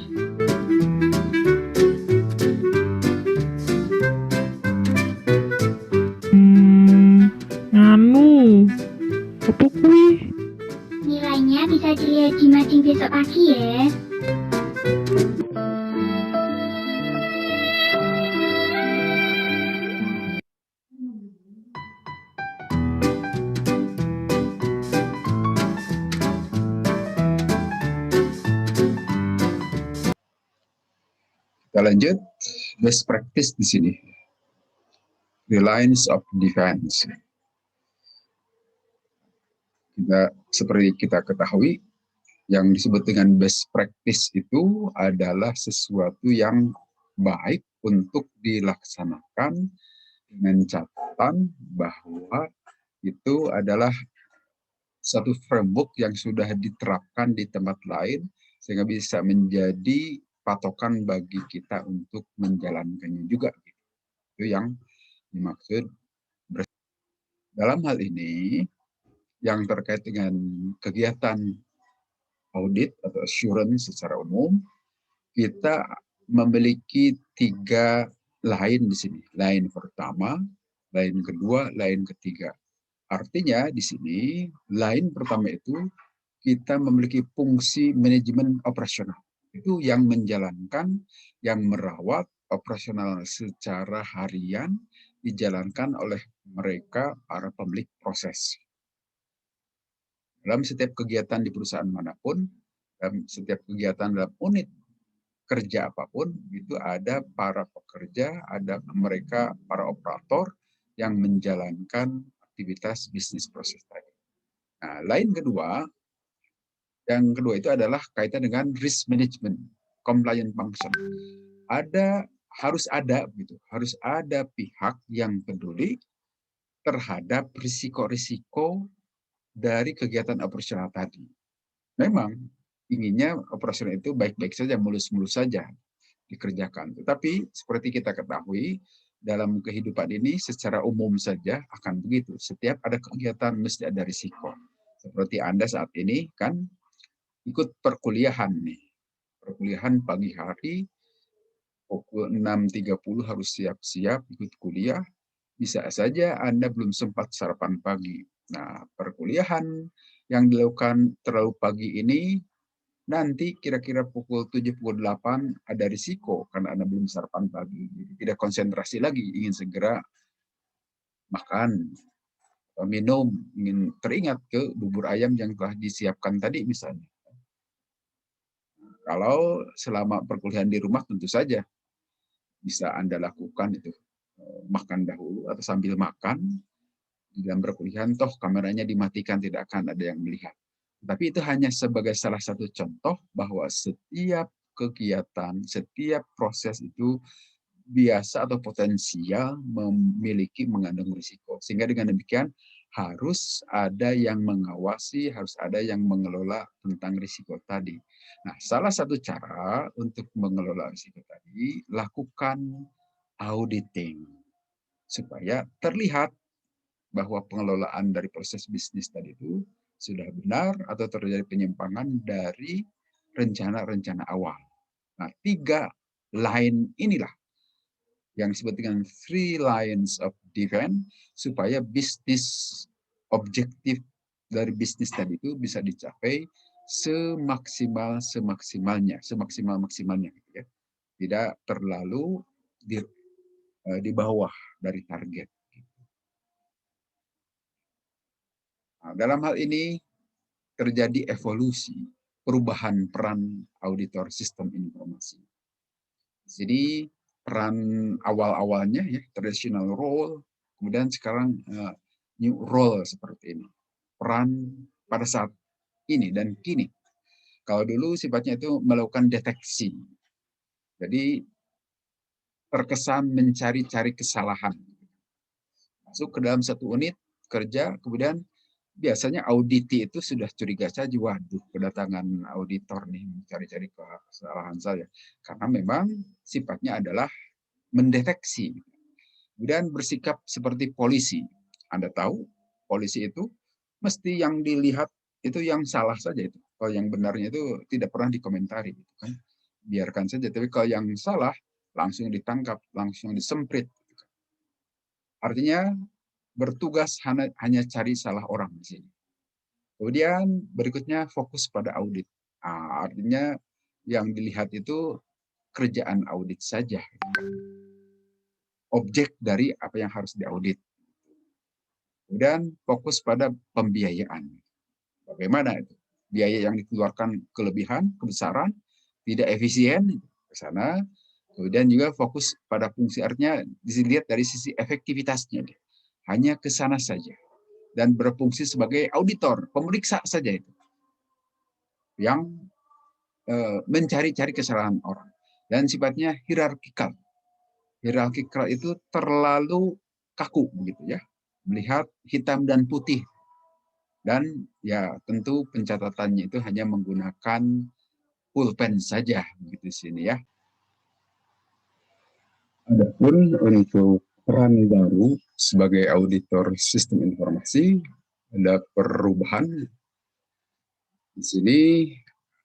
Nganu. Apa kuwi? nilainya bisa dilihat di mading besok pagi ya. Kita lanjut, best practice di sini. The lines of defense. Seperti kita ketahui, yang disebut dengan best practice itu adalah sesuatu yang baik untuk dilaksanakan dengan catatan bahwa itu adalah satu framework yang sudah diterapkan di tempat lain sehingga bisa menjadi patokan bagi kita untuk menjalankannya juga. Itu yang dimaksud. Dalam hal ini, yang terkait dengan kegiatan audit atau assurance secara umum, kita memiliki 3 line di sini. Line pertama, line kedua, line ketiga. Artinya di sini, line pertama itu kita memiliki fungsi manajemen operasional. Itu yang menjalankan, yang merawat operasional secara harian dijalankan oleh mereka, para pemilik proses. Dalam setiap kegiatan di perusahaan manapun, dalam setiap kegiatan dalam unit kerja apapun, itu ada para pekerja, ada mereka, para operator yang menjalankan aktivitas bisnis proses tadi. Nah, yang kedua itu adalah kaitan dengan risk management, compliance function. Harus ada pihak yang peduli terhadap risiko-risiko dari kegiatan operasional tadi. Memang inginnya operasional itu baik-baik saja, mulus-mulus saja dikerjakan. Tetapi seperti kita ketahui, dalam kehidupan ini secara umum saja akan begitu. Setiap ada kegiatan mesti ada risiko. Seperti Anda saat ini kan ikut perkuliahan nih. Perkuliahan pagi hari, pukul 6.30 harus siap-siap ikut kuliah. Bisa saja Anda belum sempat sarapan pagi. Nah, perkuliahan yang dilakukan terlalu pagi ini, nanti kira-kira pukul 7, pukul 8 ada risiko karena Anda belum sarapan pagi. Jadi tidak konsentrasi lagi, ingin segera makan atau minum, ingin teringat ke bubur ayam yang telah disiapkan tadi misalnya. Kalau selama perkuliahan di rumah tentu saja bisa Anda lakukan itu, makan dahulu atau sambil makan di dalam perkuliahan, toh kameranya dimatikan, tidak akan ada yang melihat. Tapi itu hanya sebagai salah satu contoh bahwa setiap kegiatan, setiap proses itu biasa atau potensial memiliki mengandung risiko. Sehingga dengan demikian harus ada yang mengawasi, harus ada yang mengelola tentang risiko tadi. Nah, salah satu cara untuk mengelola risiko tadi, lakukan auditing supaya terlihat bahwa pengelolaan dari proses bisnis tadi itu sudah benar atau terjadi penyimpangan dari rencana-rencana awal. Nah, 3 line inilah yang disebut dengan 3 lines of defense supaya bisnis objektif dari bisnis tadi itu bisa dicapai semaksimal-maksimalnya gitu ya. Tidak terlalu di bawah dari target. Nah, dalam hal ini terjadi evolusi perubahan peran auditor sistem informasi. Jadi peran awal-awalnya ya traditional role, kemudian sekarang new role seperti ini. Peran pada saat ini dan kini. Kalau dulu sifatnya itu melakukan deteksi. Jadi terkesan mencari-cari kesalahan. Masuk ke dalam satu unit kerja, kemudian biasanya auditi itu sudah curiga saja, waduh kedatangan auditor nih mencari-cari kesalahan saya. Karena memang sifatnya adalah mendeteksi. Kemudian bersikap seperti polisi. Anda tahu polisi itu mesti yang dilihat itu yang salah saja itu. Kalau yang benarnya itu tidak pernah dikomentari. Gitu kan. Biarkan saja. Tapi kalau yang salah langsung ditangkap, langsung disemprit. Gitu kan. Artinya bertugas hanya cari salah orang di sini. Kemudian berikutnya fokus pada audit. Artinya yang dilihat itu kerjaan audit saja. Objek dari apa yang harus diaudit. Kemudian fokus pada pembiayaan. Bagaimana itu? Biaya yang dikeluarkan kelebihan, kebesaran, tidak efisien ke sana. Kemudian juga fokus pada fungsi, artinya dilihat dari sisi efektivitasnya. Hanya ke sana saja. Dan berfungsi sebagai auditor, pemeriksa saja itu. Yang mencari-cari kesalahan orang. Dan sifatnya hierarkikal. Hierarkikal itu terlalu kaku begitu ya. Melihat hitam dan putih. Dan ya tentu pencatatannya itu hanya menggunakan pulpen saja begitu di sini ya. Adapun untuk peran baru sebagai auditor sistem informasi ada perubahan. Di sini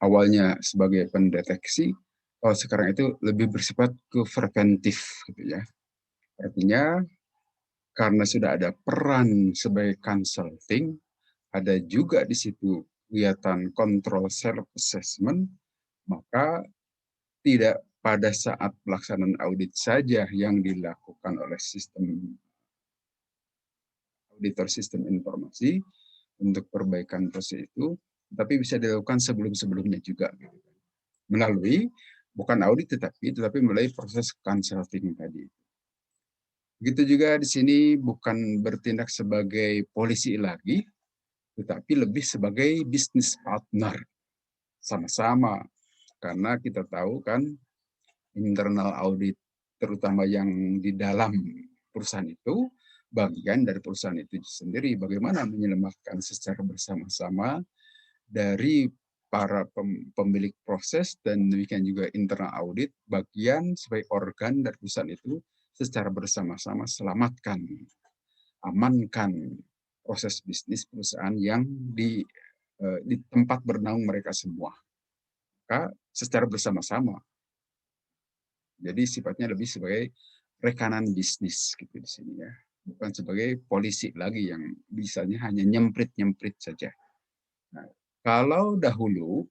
awalnya sebagai pendeteksi, kalau sekarang itu lebih bersifat ke preventif gitu ya. Artinya karena sudah ada peran sebagai consulting, ada juga di situ kegiatan control self assessment, maka tidak pada saat pelaksanaan audit saja yang dilakukan oleh auditor sistem informasi untuk perbaikan proses itu, tapi bisa dilakukan sebelum-sebelumnya juga. Melalui, bukan audit tetapi melalui proses consulting tadi. Begitu juga di sini bukan bertindak sebagai polisi lagi, tetapi lebih sebagai business partner. Sama-sama, karena kita tahu kan internal audit, terutama yang di dalam perusahaan itu, bagian dari perusahaan itu sendiri, bagaimana menyelamatkan secara bersama-sama dari para pemilik proses dan demikian juga internal audit, bagian sebagai organ dari perusahaan itu secara bersama-sama selamatkan, amankan proses bisnis perusahaan yang di tempat bernaung mereka semua. Maka secara bersama-sama. Jadi sifatnya lebih sebagai rekanan bisnis gitu di sini ya. Bukan sebagai polisi lagi yang bisanya hanya nyemprit-nyemprit saja. Kalau dahulu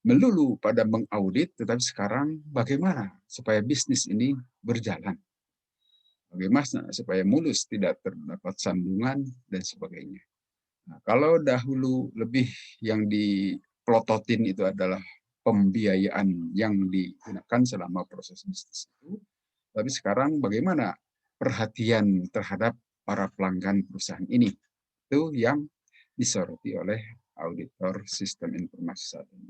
melulu pada mengaudit, tetapi sekarang bagaimana supaya bisnis ini berjalan? Bagaimana supaya mulus, tidak terdapat sambungan, dan sebagainya. Nah, kalau dahulu lebih yang dipelototin itu adalah pembiayaan yang digunakan selama proses bisnis itu, tapi sekarang bagaimana perhatian terhadap para pelanggan perusahaan ini? Itu yang disoroti oleh auditor sistem informasi saat ini.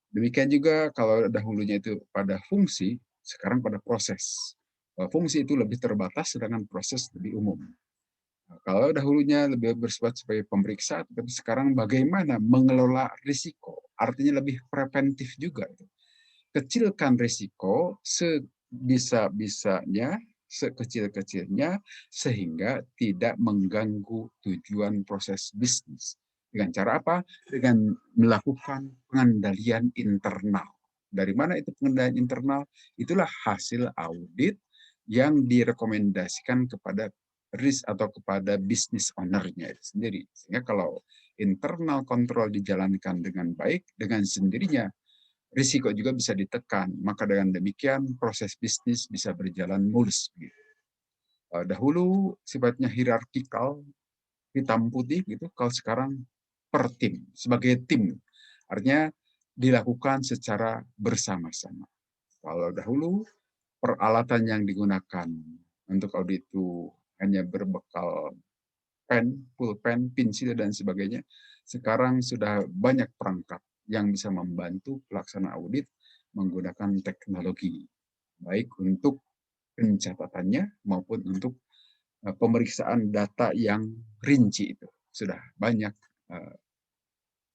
Demikian juga kalau dahulunya itu pada fungsi, sekarang pada proses. Fungsi itu lebih terbatas, sedangkan proses lebih umum. Nah, kalau dahulunya lebih bersifat sebagai pemeriksa, tapi sekarang bagaimana mengelola risiko, artinya lebih preventif juga. Kecilkan risiko sebisa-bisanya, sekecil-kecilnya, sehingga tidak mengganggu tujuan proses bisnis. Dengan cara apa? Dengan melakukan pengendalian internal. Dari mana itu pengendalian internal? Itulah hasil audit yang direkomendasikan kepada risk atau kepada business owner-nya itu sendiri. Sehingga kalau internal kontrol dijalankan dengan baik, dengan sendirinya risiko juga bisa ditekan. Maka dengan demikian proses bisnis bisa berjalan mulus. Dahulu sifatnya hierarkikal, hitam putih gitu. Kalau sekarang per tim, sebagai tim. Artinya dilakukan secara bersama-sama. Kalau dahulu peralatan yang digunakan untuk audit itu hanya berbekal pen, pulpen, pensil, dan sebagainya. Sekarang sudah banyak perangkat yang bisa membantu pelaksana audit menggunakan teknologi, baik untuk pencatatannya maupun untuk pemeriksaan data yang rinci itu. Sudah banyak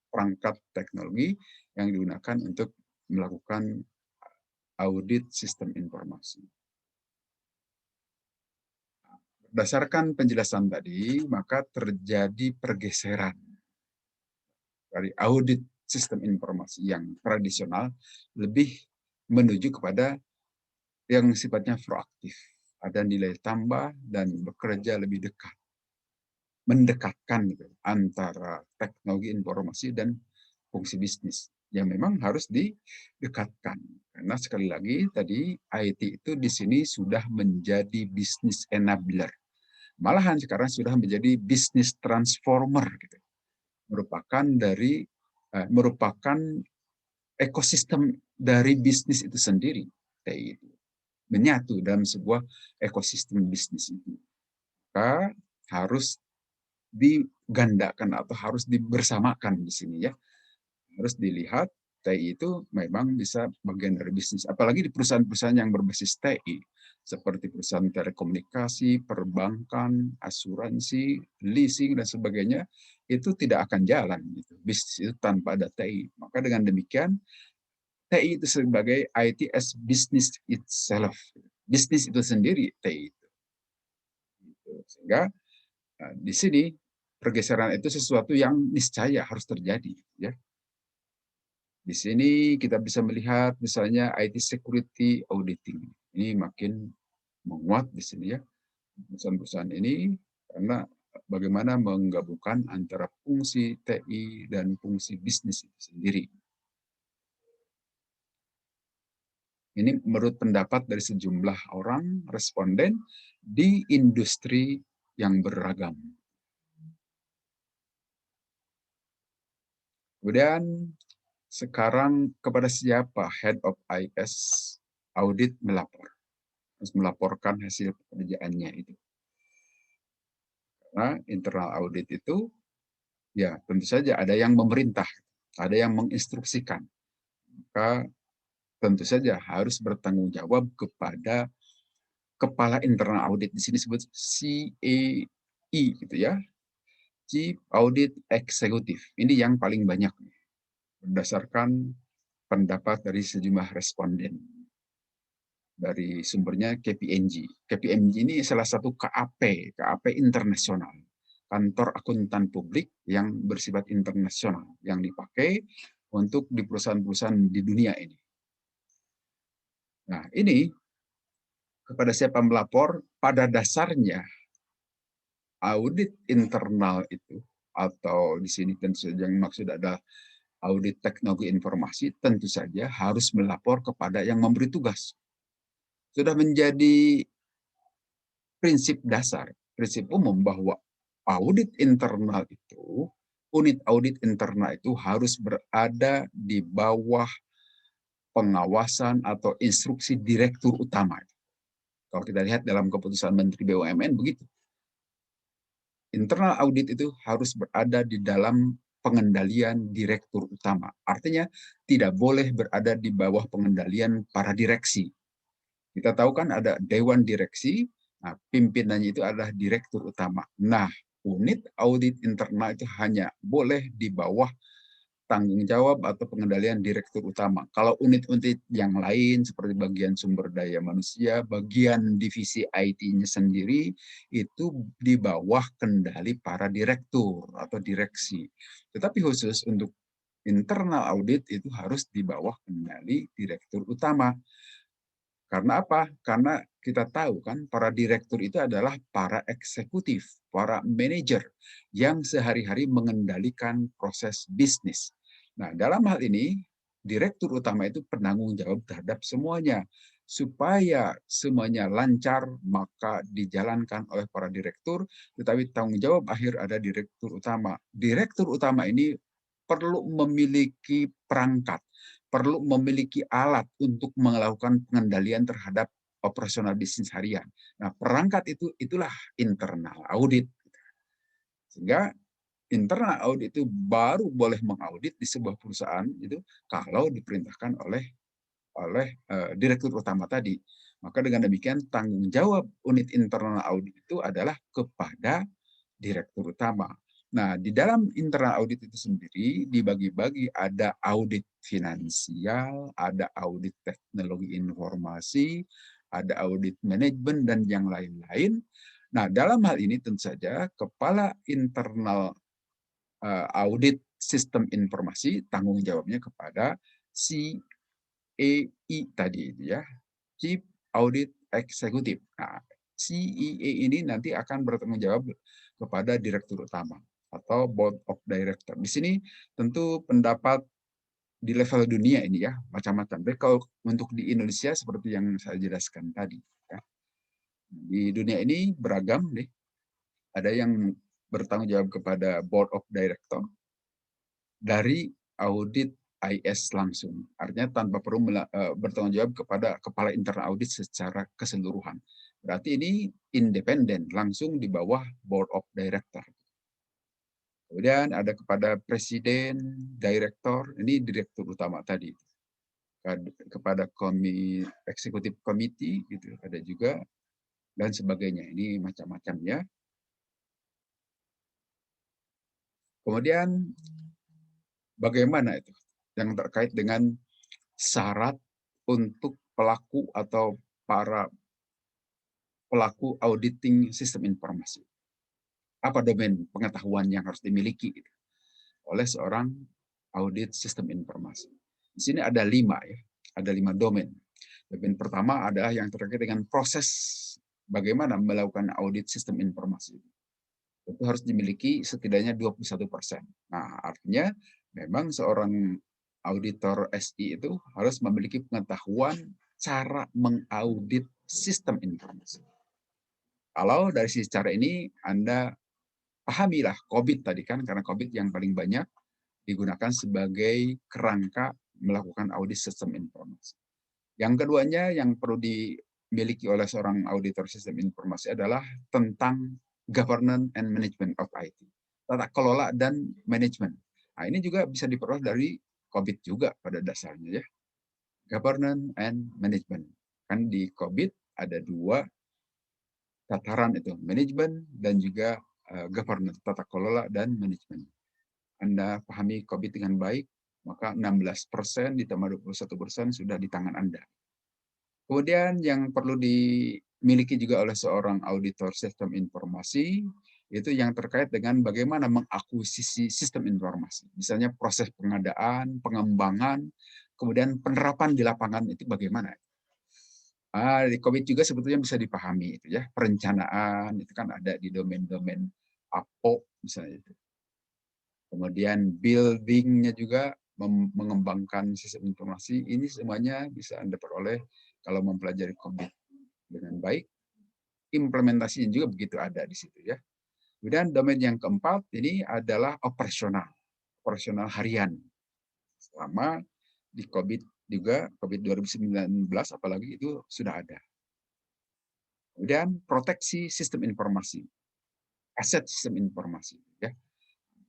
perangkat teknologi yang digunakan untuk melakukan audit sistem informasi. Berdasarkan penjelasan tadi, maka terjadi pergeseran dari audit sistem informasi yang tradisional lebih menuju kepada yang sifatnya proaktif. Ada nilai tambah dan bekerja lebih dekat. Mendekatkan gitu, antara teknologi informasi dan fungsi bisnis. Yang memang harus didekatkan. Karena sekali lagi tadi IT itu di sini sudah menjadi business enabler. Malahan sekarang sudah menjadi business transformer gitu. Merupakan ekosistem dari bisnis itu sendiri. TI itu menyatu dalam sebuah ekosistem bisnis itu. Maka harus digandakan atau harus dibersamakan di sini ya. Harus dilihat TI itu memang bisa bagian dari bisnis. Apalagi di perusahaan-perusahaan yang berbasis TI, seperti perusahaan telekomunikasi, perbankan, asuransi, leasing, dan sebagainya, itu tidak akan jalan. Bisnis itu tanpa ada TI. Maka dengan demikian, TI itu sebagai IT as business itself. Bisnis itu sendiri TI itu. Sehingga di sini pergeseran itu sesuatu yang niscaya harus terjadi. Ya. Di sini kita bisa melihat misalnya IT security auditing. Ini makin menguat di sini ya. Perusahaan-perusahaan ini karena bagaimana menggabungkan antara fungsi TI dan fungsi bisnis itu sendiri. Ini menurut pendapat dari sejumlah orang responden di industri yang beragam. Kemudian sekarang kepada siapa Head of IS Audit melapor? Harus melaporkan hasil pekerjaannya itu. Karena internal audit itu ya tentu saja ada yang memerintah, ada yang menginstruksikan. Maka tentu saja harus bertanggung jawab kepada kepala internal audit. Di sini disebut CAE gitu ya. Chief Audit Executive. Ini yang paling banyak berdasarkan pendapat dari sejumlah responden. Dari sumbernya KPMG. KPMG ini salah satu KAP internasional. Kantor akuntan publik yang bersifat internasional yang dipakai untuk di perusahaan-perusahaan di dunia ini. Nah, ini kepada siapa melapor, pada dasarnya audit internal itu, atau di sini tentu saja yang maksud adalah audit teknologi informasi, tentu saja harus melapor kepada yang memberi tugas. Sudah menjadi prinsip dasar, prinsip umum bahwa audit internal itu, unit audit internal itu harus berada di bawah pengawasan atau instruksi direktur utama. Kalau kita lihat dalam keputusan Menteri BUMN begitu. Internal audit itu harus berada di dalam pengendalian direktur utama. Artinya tidak boleh berada di bawah pengendalian para direksi. Kita tahu kan ada dewan direksi, nah, pimpinannya itu adalah direktur utama. Nah, unit audit internal itu hanya boleh di bawah tanggung jawab atau pengendalian direktur utama. Kalau unit-unit yang lain seperti bagian sumber daya manusia, bagian divisi IT-nya sendiri itu di bawah kendali para direktur atau direksi. Tetapi khusus untuk internal audit itu harus di bawah kendali direktur utama. Karena apa? Karena kita tahu kan para direktur itu adalah para eksekutif, para manajer yang sehari-hari mengendalikan proses bisnis. Nah, dalam hal ini direktur utama itu penanggung jawab terhadap semuanya. Supaya semuanya lancar, maka dijalankan oleh para direktur, tetapi tanggung jawab akhir ada direktur utama. Direktur utama ini perlu memiliki perangkat, perlu memiliki alat untuk melakukan pengendalian terhadap operasional bisnis harian. Nah, perangkat itulah internal audit. Sehingga internal audit itu baru boleh mengaudit di sebuah perusahaan itu kalau diperintahkan oleh direktur utama tadi. Maka dengan demikian tanggung jawab unit internal audit itu adalah kepada direktur utama. Nah, di dalam internal audit itu sendiri dibagi-bagi ada audit finansial, ada audit teknologi informasi, ada audit manajemen, dan yang lain-lain. Nah, dalam hal ini tentu saja kepala internal audit sistem informasi tanggung jawabnya kepada CAE tadi itu ya, Chief Audit Executive. Nah, CEA ini nanti akan bertanggung jawab kepada direktur utama atau board of director. Di sini tentu pendapat di level dunia ini ya macam-macam. Tapi kalau untuk di Indonesia seperti yang saya jelaskan tadi, ya. Di dunia ini beragam deh. Ada yang bertanggung jawab kepada board of director dari audit IS langsung. Artinya tanpa perlu bertanggung jawab kepada kepala internal audit secara keseluruhan. Berarti ini independen, langsung di bawah board of director. Kemudian ada kepada presiden, direktur, ini direktur utama tadi. Kepada executive committee, gitu, ada juga, dan sebagainya. Ini macam-macam ya. Kemudian bagaimana itu yang terkait dengan syarat untuk pelaku atau para pelaku auditing sistem informasi. Apa domain pengetahuan yang harus dimiliki gitu, oleh seorang audit sistem informasi. Di sini ada 5 ya, ada 5 domain. Domain pertama adalah yang terkait dengan proses bagaimana melakukan audit sistem informasi. Itu harus dimiliki setidaknya 21%. Nah, artinya memang seorang auditor SI itu harus memiliki pengetahuan cara mengaudit sistem informasi. Kalau dari sisi cara ini Anda pahamilah COVID tadi kan, karena COVID yang paling banyak digunakan sebagai kerangka melakukan audit sistem informasi. Yang keduanya yang perlu dimiliki oleh seorang auditor sistem informasi adalah tentang governance and management of IT. Tata kelola dan manajemen. Nah, ini juga bisa diperoleh dari COVID juga pada dasarnya ya. Governance and management. Kan di COVID ada 2 tataran itu, manajemen dan juga governance, tata kelola dan manajemen. Anda pahami COVID dengan baik, maka 16% ditambah 21% sudah di tangan Anda. Kemudian yang perlu dimiliki juga oleh seorang auditor sistem informasi, itu yang terkait dengan bagaimana mengakuisisi sistem informasi. Misalnya proses pengadaan, pengembangan, kemudian penerapan di lapangan itu bagaimana. Di COVID juga sebetulnya bisa dipahami itu ya, perencanaan itu kan ada di domain-domain APO misalnya itu. kemudian building-nya juga mengembangkan sistem informasi. Ini semuanya bisa Anda peroleh kalau mempelajari COVID dengan baik. Implementasinya juga begitu ada di situ ya. Kemudian domain yang keempat ini adalah operasional harian. Selama di COVID juga, COVID 2019 apalagi itu sudah ada. Kemudian proteksi sistem informasi, aset sistem informasi. Ya.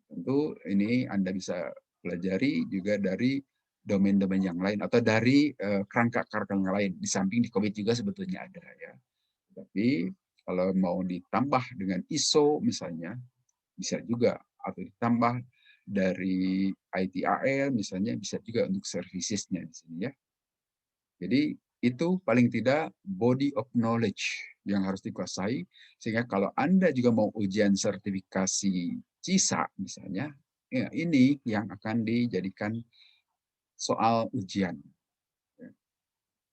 Tentu ini Anda bisa pelajari juga dari domain-domain yang lain atau dari kerangka-kerangka yang lain. Di samping di COVID juga sebetulnya ada ya. Tapi kalau mau ditambah dengan ISO misalnya, bisa juga. Atau ditambah dari ITAL misalnya, bisa juga untuk servicesnya di sini ya. Jadi itu paling tidak body of knowledge yang harus dikuasai, sehingga kalau Anda juga mau ujian sertifikasi CISA misalnya, ya ini yang akan dijadikan soal ujian.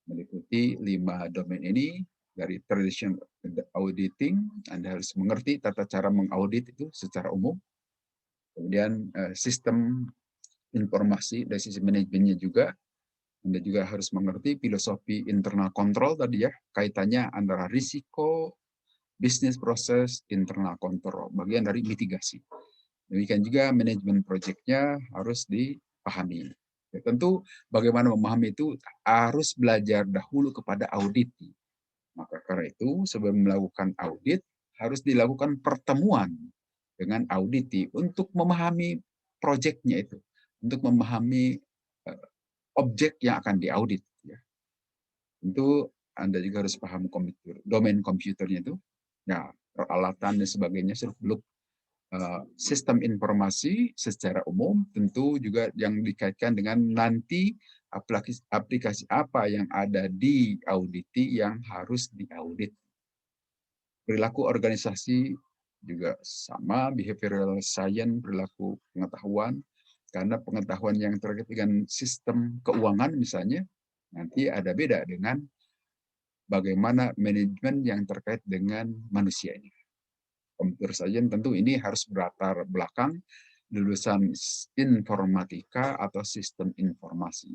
Meliputi 5 domain ini, dari traditional auditing, Anda harus mengerti tata cara mengaudit itu secara umum. Kemudian sistem informasi dari sisi manajemennya juga. Anda juga harus mengerti filosofi internal control tadi ya, kaitannya antara risiko, bisnis proses, internal control, bagian dari mitigasi. Demikian juga manajemen proyeknya harus dipahami. Ya, tentu bagaimana memahami itu harus belajar dahulu kepada audit. Maka karena itu sebelum melakukan audit harus dilakukan pertemuan dengan auditi untuk memahami proyeknya itu, untuk memahami objek yang akan diaudit. Ya. Tentu Anda juga harus paham domain komputernya itu, ya, peralatan dan sebagainya, seluk-beluk sistem informasi secara umum, tentu juga yang dikaitkan dengan nanti aplikasi apa yang ada di auditi yang harus diaudit. Perilaku organisasi juga sama, behavioral science, perilaku pengetahuan, karena pengetahuan yang terkait dengan sistem keuangan misalnya, nanti ada beda dengan bagaimana manajemen yang terkait dengan manusianya. Computer science tentu ini harus berlatar belakang lulusan informatika atau sistem informasi.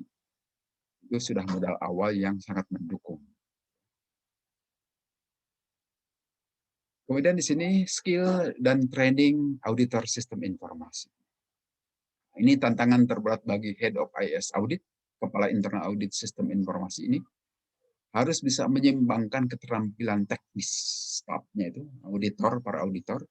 Itu sudah modal awal yang sangat mendukung. Kemudian di sini skill dan training auditor sistem informasi. Ini tantangan terberat bagi Head of IS Audit, Kepala Internal Audit Sistem Informasi ini, harus bisa menyeimbangkan keterampilan teknis stafnya itu, para auditor,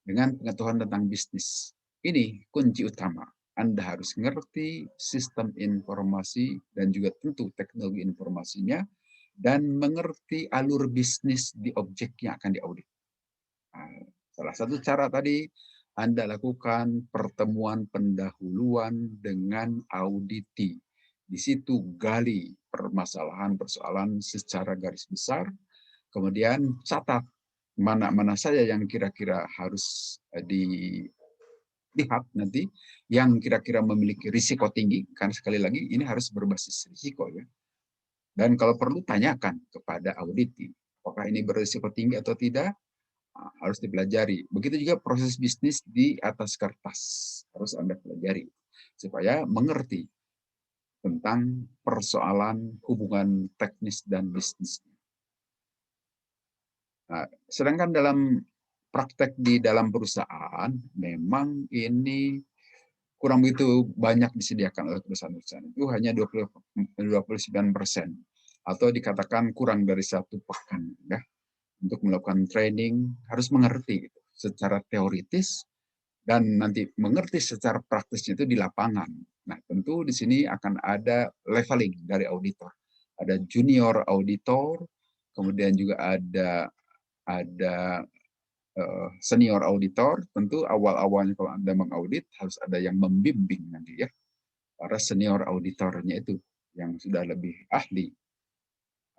dengan pengetahuan tentang bisnis. Ini kunci utama. Anda harus mengerti sistem informasi dan juga tentu teknologi informasinya, dan mengerti alur bisnis di objek yang akan diaudit. Nah, salah satu cara tadi, Anda lakukan pertemuan pendahuluan dengan auditi. Di situ gali permasalahan-persoalan secara garis besar, kemudian catat mana-mana saja yang kira-kira harus dilihat nanti, yang kira-kira memiliki risiko tinggi, karena sekali lagi ini harus berbasis risiko ya. Dan kalau perlu tanyakan kepada auditi, apakah ini berisiko tinggi atau tidak, harus dipelajari. Begitu juga proses bisnis di atas kertas harus Anda pelajari supaya mengerti tentang persoalan hubungan teknis dan bisnis. Nah, sedangkan dalam praktek di dalam perusahaan memang ini kurang begitu banyak disediakan oleh perusahaan-perusahaan. Itu hanya 29% atau dikatakan kurang dari 1 pekan ya. Untuk melakukan training harus mengerti gitu, secara teoritis dan nanti mengerti secara praktisnya itu di lapangan. Nah, tentu di sini akan ada leveling dari auditor. Ada junior auditor, kemudian juga ada senior auditor. Tentu awal-awalnya kalau Anda mengaudit harus ada yang membimbing nanti ya. Para senior auditornya itu yang sudah lebih ahli.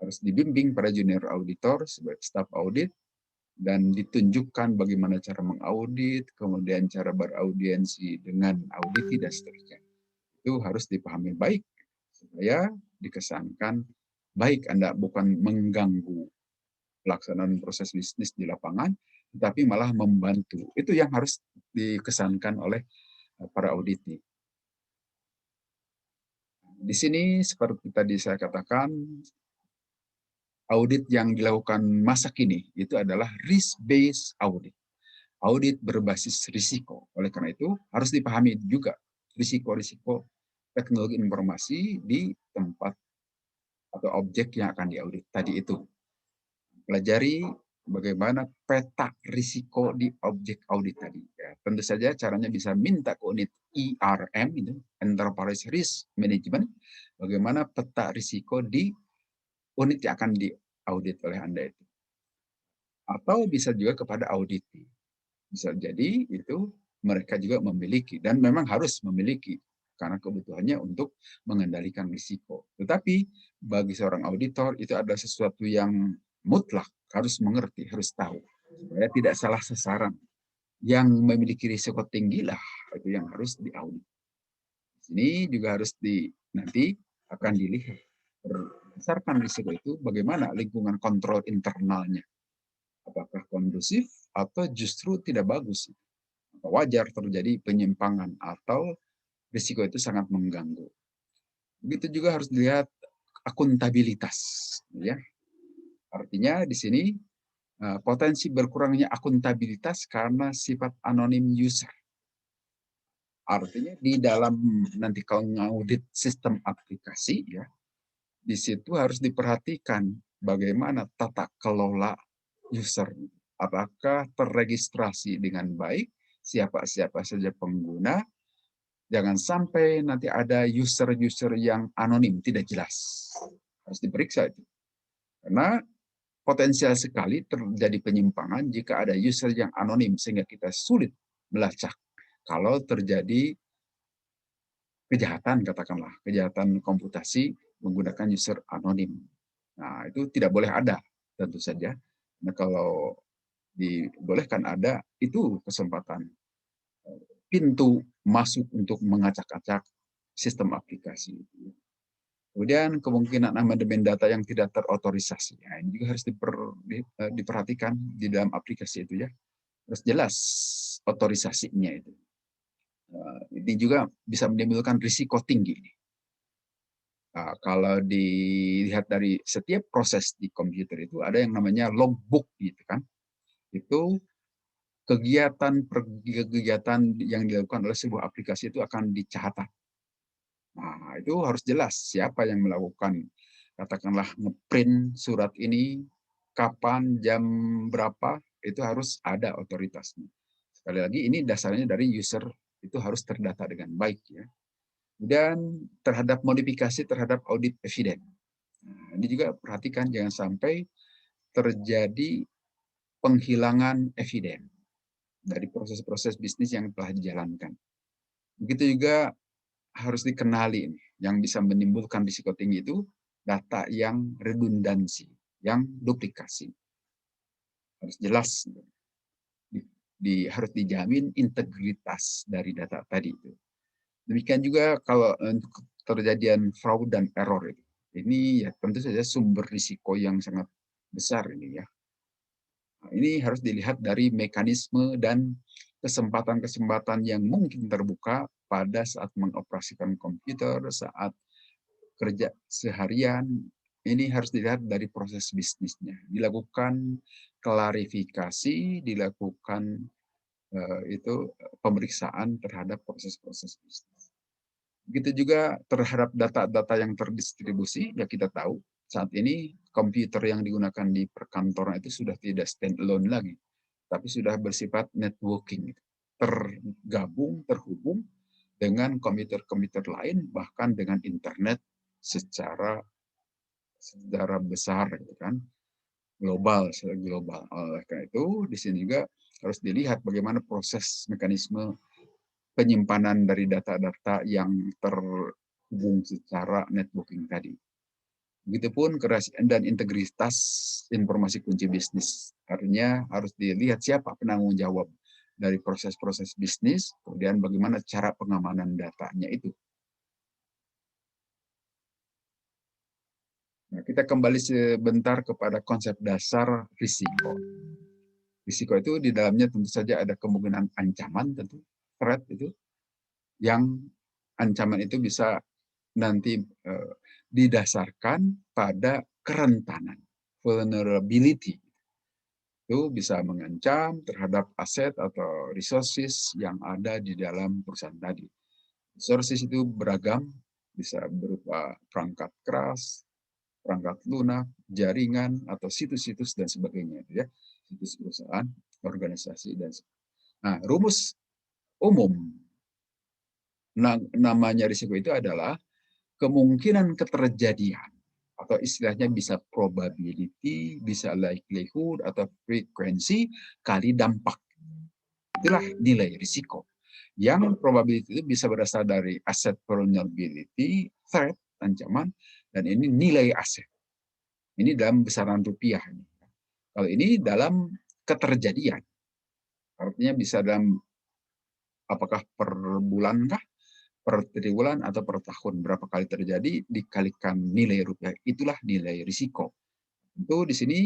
Harus dibimbing para junior auditor sebagai staf audit dan ditunjukkan bagaimana cara mengaudit, kemudian cara beraudiensi dengan auditi dan seterusnya. Itu harus dipahami baik supaya dikesankan baik Anda bukan mengganggu pelaksanaan proses bisnis di lapangan, tetapi malah membantu. Itu yang harus dikesankan oleh para audit nih. Di sini seperti tadi saya katakan, audit yang dilakukan masa kini itu adalah risk-based audit. Audit berbasis risiko. Oleh karena itu, harus dipahami juga risiko-risiko teknologi informasi di tempat atau objek yang akan diaudit tadi itu. Pelajari bagaimana peta risiko di objek audit tadi. Ya, tentu saja caranya bisa minta ke unit ERM, itu, Enterprise Risk Management, bagaimana peta risiko di unit yang akan diaudit oleh Anda itu. Atau bisa juga kepada audit. Bisa jadi itu mereka juga memiliki, dan memang harus memiliki, karena kebutuhannya untuk mengendalikan risiko. Tetapi bagi seorang auditor itu adalah sesuatu yang mutlak, harus mengerti, harus tahu, supaya tidak salah sasaran. Yang memiliki risiko tinggi lah itu yang harus diaudit. Ini juga harus nanti akan dilihat berdasarkan risiko itu bagaimana lingkungan kontrol internalnya. Apakah kondusif atau justru tidak bagus. Wajar terjadi penyimpangan atau risiko itu sangat mengganggu. Begitu juga harus dilihat akuntabilitas, ya. Artinya di sini potensi berkurangnya akuntabilitas karena sifat anonim user. Artinya di dalam nanti kalau ngaudit sistem aplikasi, ya, di situ harus diperhatikan bagaimana tata kelola user. Apakah terregistrasi dengan baik, siapa-siapa saja pengguna, jangan sampai nanti ada user-user yang anonim, tidak jelas. Harus diperiksa itu. Karena potensial sekali terjadi penyimpangan jika ada user yang anonim, sehingga kita sulit melacak kalau terjadi kejahatan, katakanlah, kejahatan komputasi menggunakan user anonim. Nah, itu tidak boleh ada, tentu saja. Nah, kalau dibolehkan ada, itu kesempatan pintu masuk untuk mengacak-acak sistem aplikasi. Kemudian kemungkinan amandemen data yang tidak terotorisasi. Nah, ini juga harus diperhatikan di dalam aplikasi itu, ya. Harus jelas otorisasinya itu. Ini juga bisa menimbulkan risiko tinggi. Nah, kalau dilihat dari setiap proses di komputer itu ada yang namanya logbook, gitu kan. Itu kegiatan yang dilakukan oleh sebuah aplikasi itu akan dicatat. Nah, itu harus jelas siapa yang melakukan, katakanlah ngeprint surat ini, kapan, jam berapa, itu harus ada otoritasnya. Sekali lagi, ini dasarnya dari user itu harus terdata dengan baik, ya. Dan terhadap modifikasi terhadap audit eviden. Nah, ini juga perhatikan jangan sampai terjadi penghilangan eviden dari proses-proses bisnis yang telah dijalankan. Begitu juga harus dikenali ini, yang bisa menimbulkan risiko tinggi itu data yang redundansi, yang duplikasi. Harus jelas, harus dijamin integritas dari data tadi itu. Demikian juga kalau untuk terjadian fraud dan error itu. Ini ya tentu saja sumber risiko yang sangat besar ini, ya. Nah, ini harus dilihat dari mekanisme dan kesempatan-kesempatan yang mungkin terbuka pada saat mengoperasikan komputer, saat kerja seharian. Ini harus dilihat dari proses bisnisnya. Dilakukan klarifikasi, dilakukan itu pemeriksaan terhadap proses-proses bisnis. Begitu juga terhadap data-data yang terdistribusi, ya kita tahu saat ini komputer yang digunakan di perkantoran itu sudah tidak standalone lagi, tapi sudah bersifat networking, tergabung, terhubung dengan komputer-komputer lain, bahkan dengan internet secara besar, gitu kan, global. Oleh karena itu, di sini juga harus dilihat bagaimana proses mekanisme penyimpanan dari data-data yang terhubung secara networking tadi. Begitupun kerahasiaan dan integritas informasi kunci bisnis. Artinya harus dilihat siapa penanggung jawab dari proses-proses bisnis, kemudian bagaimana cara pengamanan datanya itu. Nah, kita kembali sebentar kepada konsep dasar risiko. Risiko itu di dalamnya tentu saja ada kemungkinan ancaman, tentu threat itu, yang ancaman itu bisa nanti didasarkan pada kerentanan, vulnerability. Itu bisa mengancam terhadap aset atau resources yang ada di dalam perusahaan tadi. Resources itu beragam, bisa berupa perangkat keras, perangkat lunak, jaringan, atau situs-situs dan sebagainya. Ya. Situs perusahaan, organisasi, dan sebagainya. Nah, rumus umum namanya risiko itu adalah kemungkinan keterjadian atau istilahnya bisa probability, bisa likelihood atau frekuensi kali dampak. Itulah nilai risiko. Yang probability itu bisa berasal dari asset vulnerability, threat, ancaman, dan ini nilai aset. Ini dalam besaran rupiah. Kalau ini dalam keterjadian, artinya bisa dalam apakah per bulan kah, per triwulan atau per tahun, berapa kali terjadi dikalikan nilai rupiah, itulah nilai risiko. Tentu di sini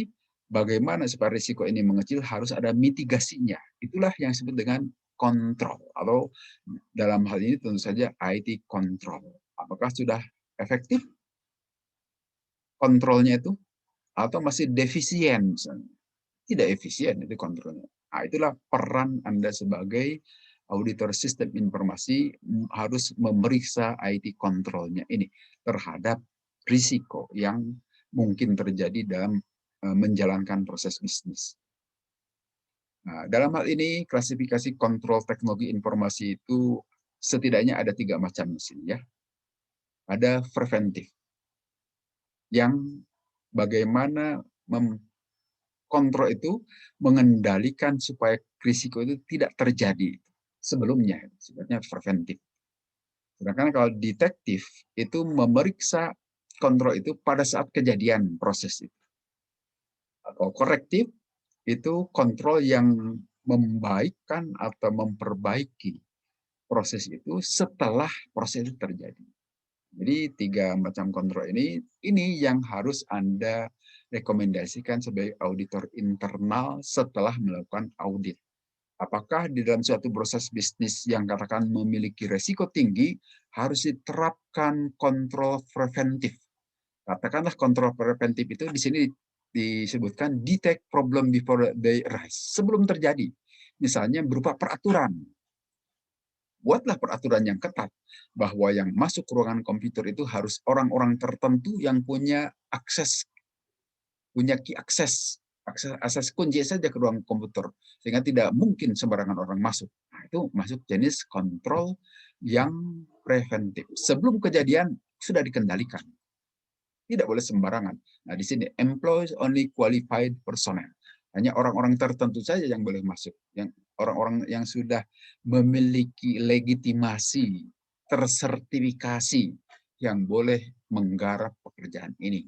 bagaimana supaya risiko ini mengecil harus ada mitigasinya. Itulah yang disebut dengan kontrol, atau dalam hal ini tentu saja IT control. Apakah sudah efektif kontrolnya itu atau masih defisien misalnya? Tidak efisien itu kontrolnya. Nah, itulah peran Anda sebagai auditor sistem informasi harus memeriksa IT kontrolnya ini terhadap risiko yang mungkin terjadi dalam menjalankan proses bisnis. Nah, dalam hal ini klasifikasi kontrol teknologi informasi itu setidaknya ada 3 macam di sini ya. Ada preventif yang bagaimana kontrol itu mengendalikan supaya risiko itu tidak terjadi sebelumnya, sifatnya preventif. Sedangkan kalau detektif itu memeriksa kontrol itu pada saat kejadian proses itu. Atau korektif itu kontrol yang membaikkan atau memperbaiki proses itu setelah proses itu terjadi. Jadi 3 macam kontrol ini yang harus Anda rekomendasikan sebagai auditor internal setelah melakukan audit. Apakah di dalam suatu proses bisnis yang katakan memiliki resiko tinggi harus diterapkan kontrol preventif. Katakanlah kontrol preventif itu di sini disebutkan detect problem before they arise, sebelum terjadi. Misalnya berupa peraturan. Buatlah peraturan yang ketat bahwa yang masuk ke ruangan komputer itu harus orang-orang tertentu yang punya akses, punya key akses kunci saja ke ruang komputer, sehingga tidak mungkin sembarangan orang masuk. Nah, itu masuk jenis kontrol yang preventif. Sebelum kejadian sudah dikendalikan. Tidak boleh sembarangan. Nah, di sini employs only qualified personnel. Hanya orang-orang tertentu saja yang boleh masuk. Yang orang-orang yang sudah memiliki legitimasi, tersertifikasi yang boleh menggarap pekerjaan ini.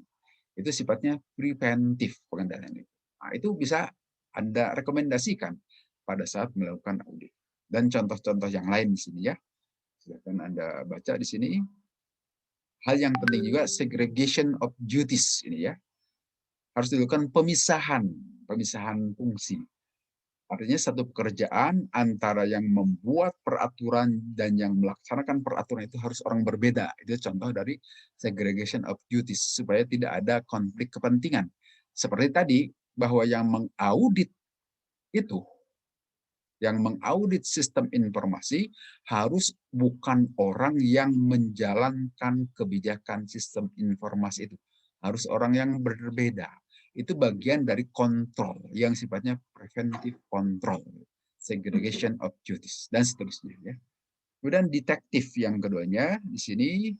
Itu sifatnya preventif pengendalian itu. Nah, itu bisa Anda rekomendasikan pada saat melakukan audit. Dan contoh-contoh yang lain di sini ya. Silakan Anda baca di sini. Hal yang penting juga segregation of duties ini ya. Harus dilakukan pemisahan fungsi. Artinya satu pekerjaan antara yang membuat peraturan dan yang melaksanakan peraturan itu harus orang berbeda. Itu contoh dari segregation of duties supaya tidak ada konflik kepentingan. Seperti tadi bahwa yang mengaudit itu, yang mengaudit sistem informasi harus bukan orang yang menjalankan kebijakan sistem informasi itu. Harus orang yang berbeda. Itu bagian dari kontrol yang sifatnya preventive control, segregation of duties, dan seterusnya. Ya. Kemudian detektif yang keduanya di sini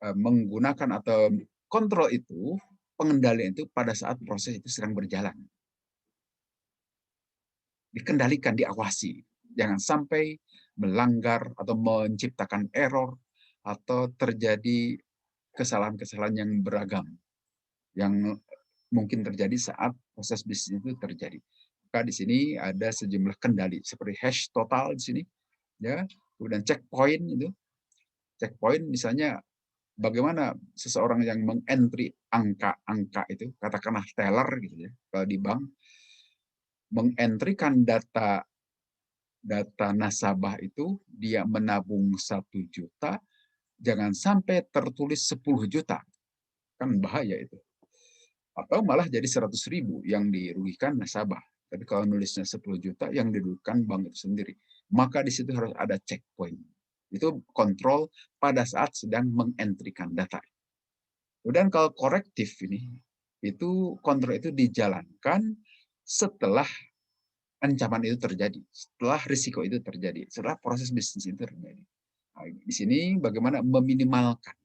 menggunakan atau kontrol itu, pengendalian itu pada saat proses itu sedang berjalan. Dikendalikan, diawasi. Jangan sampai melanggar atau menciptakan error atau terjadi kesalahan-kesalahan yang beragam yang mungkin terjadi saat proses bisnis itu terjadi. Maka di sini ada sejumlah kendali seperti hash total di sini, ya, kemudian checkpoint itu. Checkpoint misalnya bagaimana seseorang yang mengentry angka-angka itu, katakanlah teller gitu ya, kalau di bank mengentrikan data data nasabah itu dia menabung 1 juta, jangan sampai tertulis 10 juta. Kan bahaya itu. Atau malah jadi 100.000 yang dirugikan nasabah. Tapi kalau nulisnya 10 juta yang dirugikan bank itu sendiri. Maka di situ harus ada checkpoint. Itu kontrol pada saat sedang mengentrikan data. Kemudian kalau korektif ini, itu kontrol itu dijalankan setelah ancaman itu terjadi, setelah risiko itu terjadi, setelah proses bisnis itu terjadi. Nah, di sini bagaimana meminimalkan,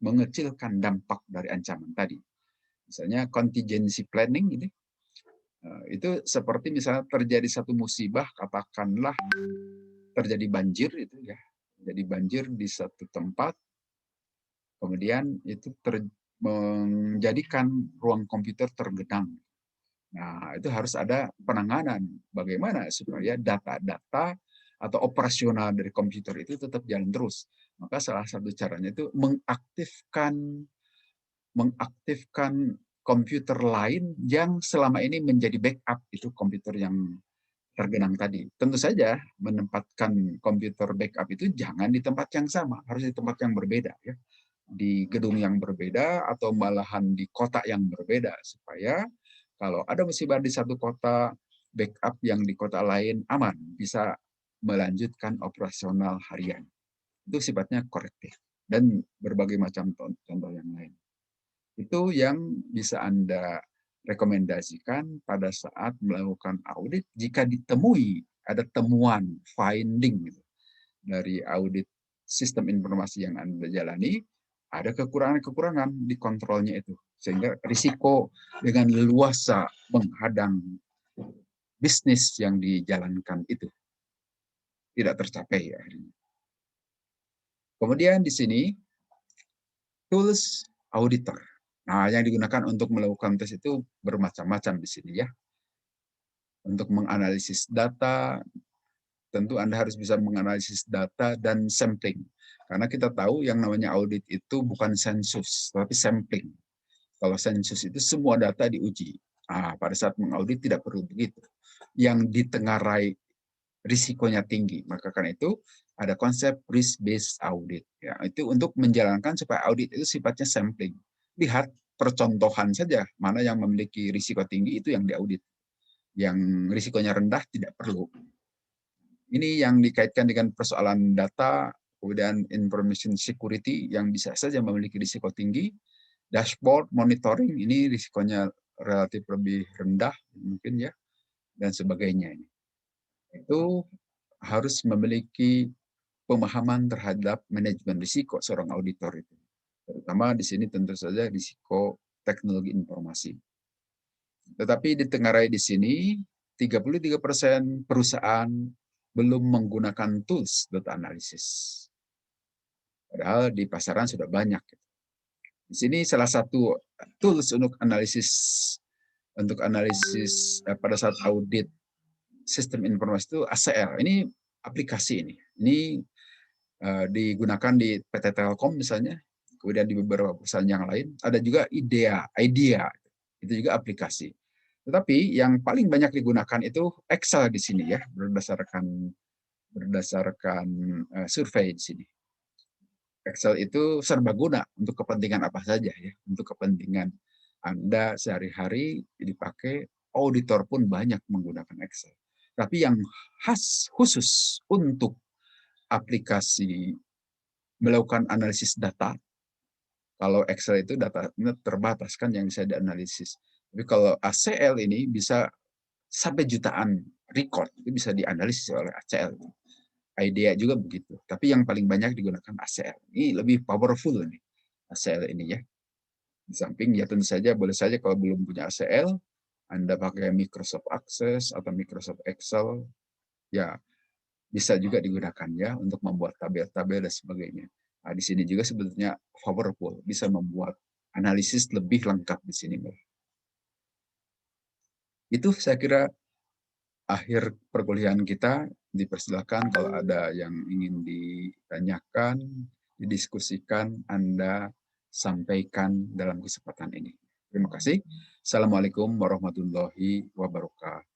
mengecilkan dampak dari ancaman tadi. Misalnya contingency planning ini, itu seperti misalnya terjadi satu musibah, katakanlah terjadi banjir itu ya, jadi banjir di satu tempat, kemudian itu menjadikan ruang komputer tergenang. Nah, itu harus ada penanganan bagaimana supaya data-data atau operasional dari komputer itu tetap jalan terus. Maka salah satu caranya itu mengaktifkan komputer lain yang selama ini menjadi backup itu komputer yang tergenang tadi. Tentu saja menempatkan komputer backup itu jangan di tempat yang sama, harus di tempat yang berbeda ya. Di gedung yang berbeda atau malahan di kota yang berbeda supaya kalau ada musibah di satu kota, backup yang di kota lain aman, bisa melanjutkan operasional harian. Itu sifatnya korektif dan berbagai macam contoh yang lain. Itu yang bisa Anda rekomendasikan pada saat melakukan audit jika ditemui ada temuan, finding gitu, dari audit sistem informasi yang Anda jalani, ada kekurangan-kekurangan di kontrolnya itu. Sehingga risiko dengan leluasa menghadang bisnis yang dijalankan itu tidak tercapai akhirnya. Kemudian di sini, tools auditor. Nah, yang digunakan untuk melakukan tes itu bermacam-macam di sini ya. Untuk menganalisis data, tentu Anda harus bisa menganalisis data dan sampling. Karena kita tahu yang namanya audit itu bukan sensus, tapi sampling. Kalau sensus itu semua data diuji. Pada saat mengaudit tidak perlu begitu. Yang ditengarai risikonya tinggi. Maka karena itu ada konsep risk-based audit. Ya, itu untuk menjalankan supaya audit itu sifatnya sampling. Lihat percontohan saja mana yang memiliki risiko tinggi itu yang diaudit. Yang risikonya rendah tidak perlu. Ini yang dikaitkan dengan persoalan data, kemudian information security yang bisa saja memiliki risiko tinggi, dashboard monitoring ini risikonya relatif lebih rendah mungkin ya, dan sebagainya. Itu harus memiliki pemahaman terhadap manajemen risiko seorang auditor itu. Terutama di sini tentu saja risiko teknologi informasi. Tetapi ditengarai di sini 33% perusahaan belum menggunakan tools data analysis. Padahal di pasaran sudah banyak. Di sini salah satu tools untuk analisis pada saat audit sistem informasi itu ACL. Ini aplikasi ini. Ini digunakan di PT Telkom misalnya, kemudian di beberapa perusahaan yang lain. Ada juga IDEA, itu juga aplikasi. Tetapi yang paling banyak digunakan itu Excel di sini ya, berdasarkan survei di sini. Excel itu serbaguna untuk kepentingan apa saja ya, untuk kepentingan Anda sehari-hari dipakai, auditor pun banyak menggunakan Excel. Tapi yang khusus untuk aplikasi melakukan analisis data, kalau Excel itu datanya terbatas kan yang bisa dianalisis. Tapi kalau ACL ini bisa sampai jutaan record, itu bisa dianalisis oleh ACL. IDEA juga begitu. Tapi yang paling banyak digunakan ACL. Ini lebih powerful nih, ACL ini ya. Di samping ya tentu saja boleh saja kalau belum punya ACL, Anda pakai Microsoft Access atau Microsoft Excel, ya bisa juga digunakan ya untuk membuat tabel-tabel dan sebagainya. Nah, di sini juga sebetulnya powerful, bisa membuat analisis lebih lengkap di sini. Itu saya kira akhir perkuliahan kita. Dipersilakan kalau ada yang ingin ditanyakan, didiskusikan, Anda sampaikan dalam kesempatan ini. Terima kasih. Assalamualaikum warahmatullahi wabarakatuh.